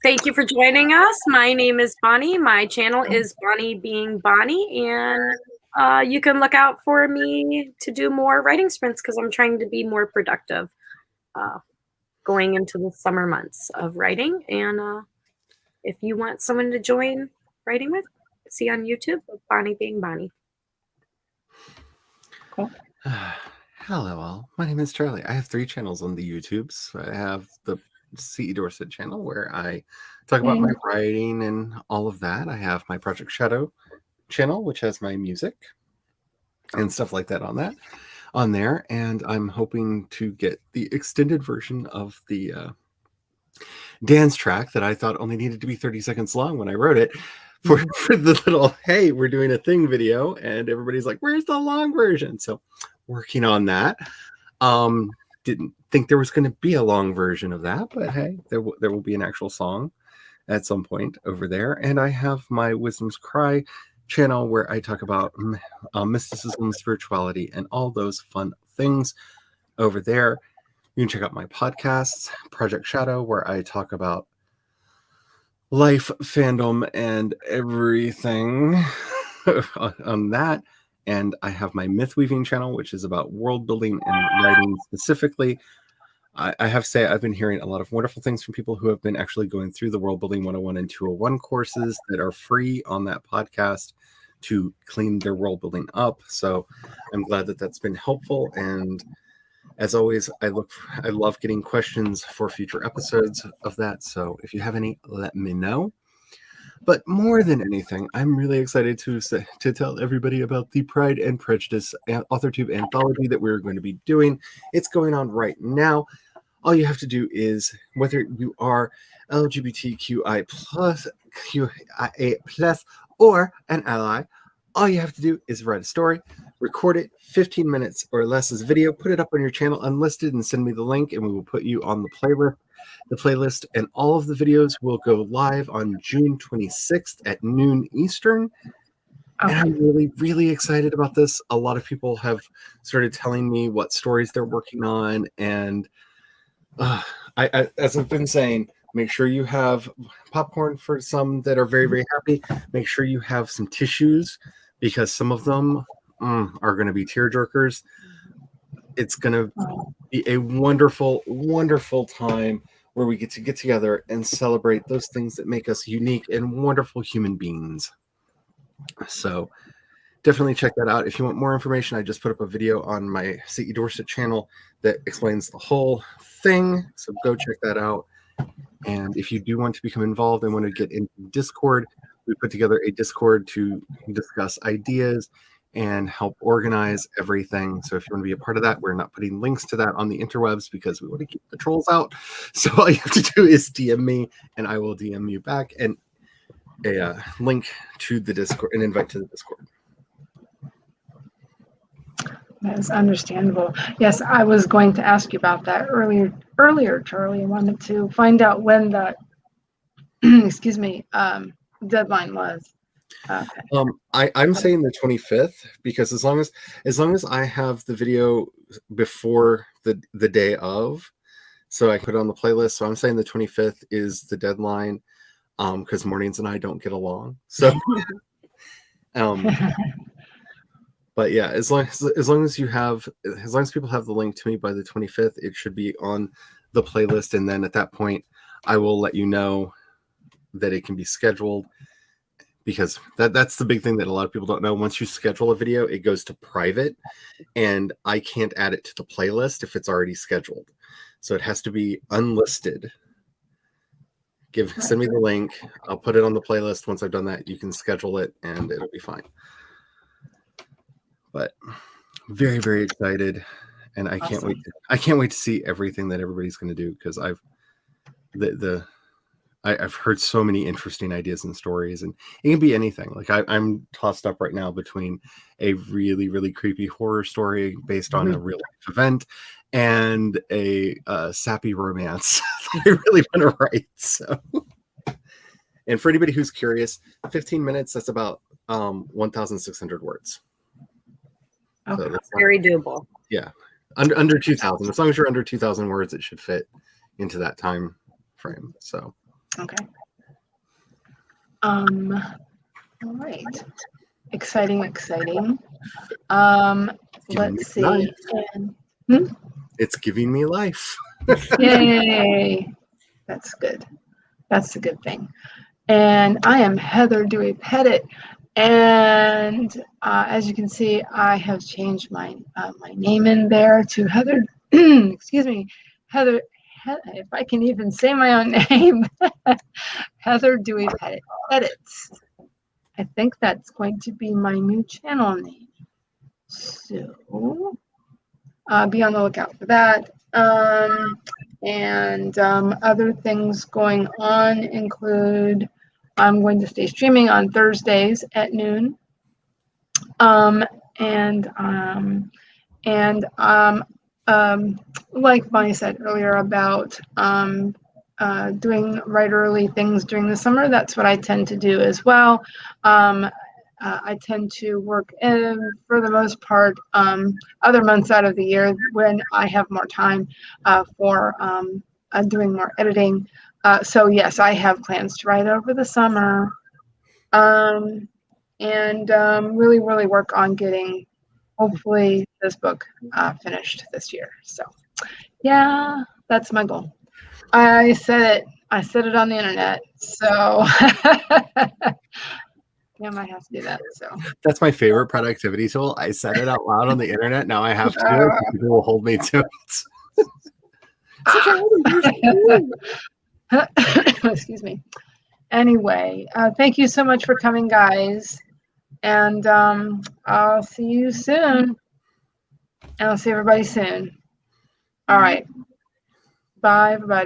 Thank you for joining us. My name is Bonnie. My channel is Bonnie Being Bonnie, and you can look out for me to do more writing sprints because I'm trying to be more productive going into the summer months of writing. And if you want someone to join writing with, see on YouTube, Bonnie Being Bonnie. Cool. Hello all. My name is Charlie. I have 3 channels on the YouTubes. I have the C.E. Dorset channel where I talk about my writing and all of that. I have my Project Shadow channel, which has my music and stuff like that on there. And I'm hoping to get the extended version of the dance track that I thought only needed to be 30 seconds long when I wrote it for the little, hey, we're doing a thing video. And everybody's like, where's the long version? So working on that. Didn't think there was going to be a long version of that, but hey, there will be an actual song at some point over there. And I have my Wisdom's Cry channel where I talk about mysticism, spirituality, and all those fun things over there. You can check out my podcasts, Project Shadow, where I talk about life, fandom, and everything on that. And I have my myth weaving channel, which is about world building and writing specifically. I have to say, I've been hearing a lot of wonderful things from people who have been actually going through the World Building 101 and 201 courses that are free on that podcast to clean their world building up. So I'm glad that that's been helpful. And as always, I love getting questions for future episodes of that. So if you have any, let me know. But more than anything, I'm really excited to tell everybody about the Pride and Prejudice AuthorTube anthology that we're going to be doing. It's going on right now. All you have to do is, whether you are LGBTQI plus, QIA plus, or an ally, all you have to do is write a story, record it 15 minutes or less as video, put it up on your channel unlisted, and send me the link, and we will put you on the playlist, and all of the videos will go live on June 26th at noon Eastern. And I'm really, really excited about this. A lot of people have started telling me what stories they're working on. And I, as I've been saying, make sure you have popcorn for some that are very, very happy. Make sure you have some tissues because some of them are going to be tearjerkers. It's going to be a wonderful, wonderful time where we get together and celebrate those things that make us unique and wonderful human beings. So definitely check that out. If you want more information, I just put up a video on my C.E. Dorset channel that explains the whole thing. So go check that out. And if you do want to become involved and want to get into Discord, we put together a Discord to discuss ideas and help organize everything. So if you want to be a part of that, we're not putting links to that on the interwebs because we want to keep the trolls out. So all you have to do is DM me and I will DM you back and a link to the Discord, an invite to the Discord. That's understandable. Yes, I was going to ask you about that earlier, Charlie. I wanted to find out when the, excuse me, deadline was. Okay. I'm saying the 25th because as long as I have the video before the day of, so I put it on the playlist. So I'm saying the 25th is the deadline, because Mornings and I don't get along. So, but yeah, as long as people have the link to me by the 25th, it should be on the playlist, and then at that point, I will let you know that it can be scheduled. Because that's the big thing that a lot of people don't know. Once you schedule a video, it goes to private, and I can't add it to the playlist if it's already scheduled. So it has to be unlisted. Send me the link. I'll put it on the playlist. Once I've done that, you can schedule it, and it'll be fine. But very, very excited, and I can't wait. I can't wait to see everything that everybody's going to do, because I've heard so many interesting ideas and stories, and it can be anything. Like I'm tossed up right now between a really, really creepy horror story based on a real life event and a sappy romance that I really want to write. So, and for anybody who's curious, 15 minutes, that's about 1,600 words. Okay. So that's Very doable. Yeah. Under 2,000. As long as you're under 2,000 words, it should fit into that time frame. So. Okay. All right. Exciting. Let's see. It's giving me life. Yay. That's good. That's a good thing. And I am Heather Dewey Pettit. And as you can see, I have changed my name in there to Heather. Excuse me, Heather. If I can even say my own name, Heather Dewey Pettit Edits. I think that's going to be my new channel name. So be on the lookout for that. And other things going on include I'm going to stay streaming on Thursdays at noon. Like Bonnie said earlier about doing writerly things during the summer, that's what I tend to do as well. I tend to work for the most part, other months out of the year when I have more time for doing more editing. So yes, I have plans to write over the summer, and really, really work on getting, hopefully, this book finished this year. So yeah, that's my goal. I said it on the internet. So yeah, I might have to do that. So that's my favorite productivity tool. I said it out loud on the internet. Now I have to do it. People will hold me to it. Excuse me. Anyway, thank you so much for coming, guys. And I'll see you soon. And I'll see everybody soon. All right. Bye, everybody.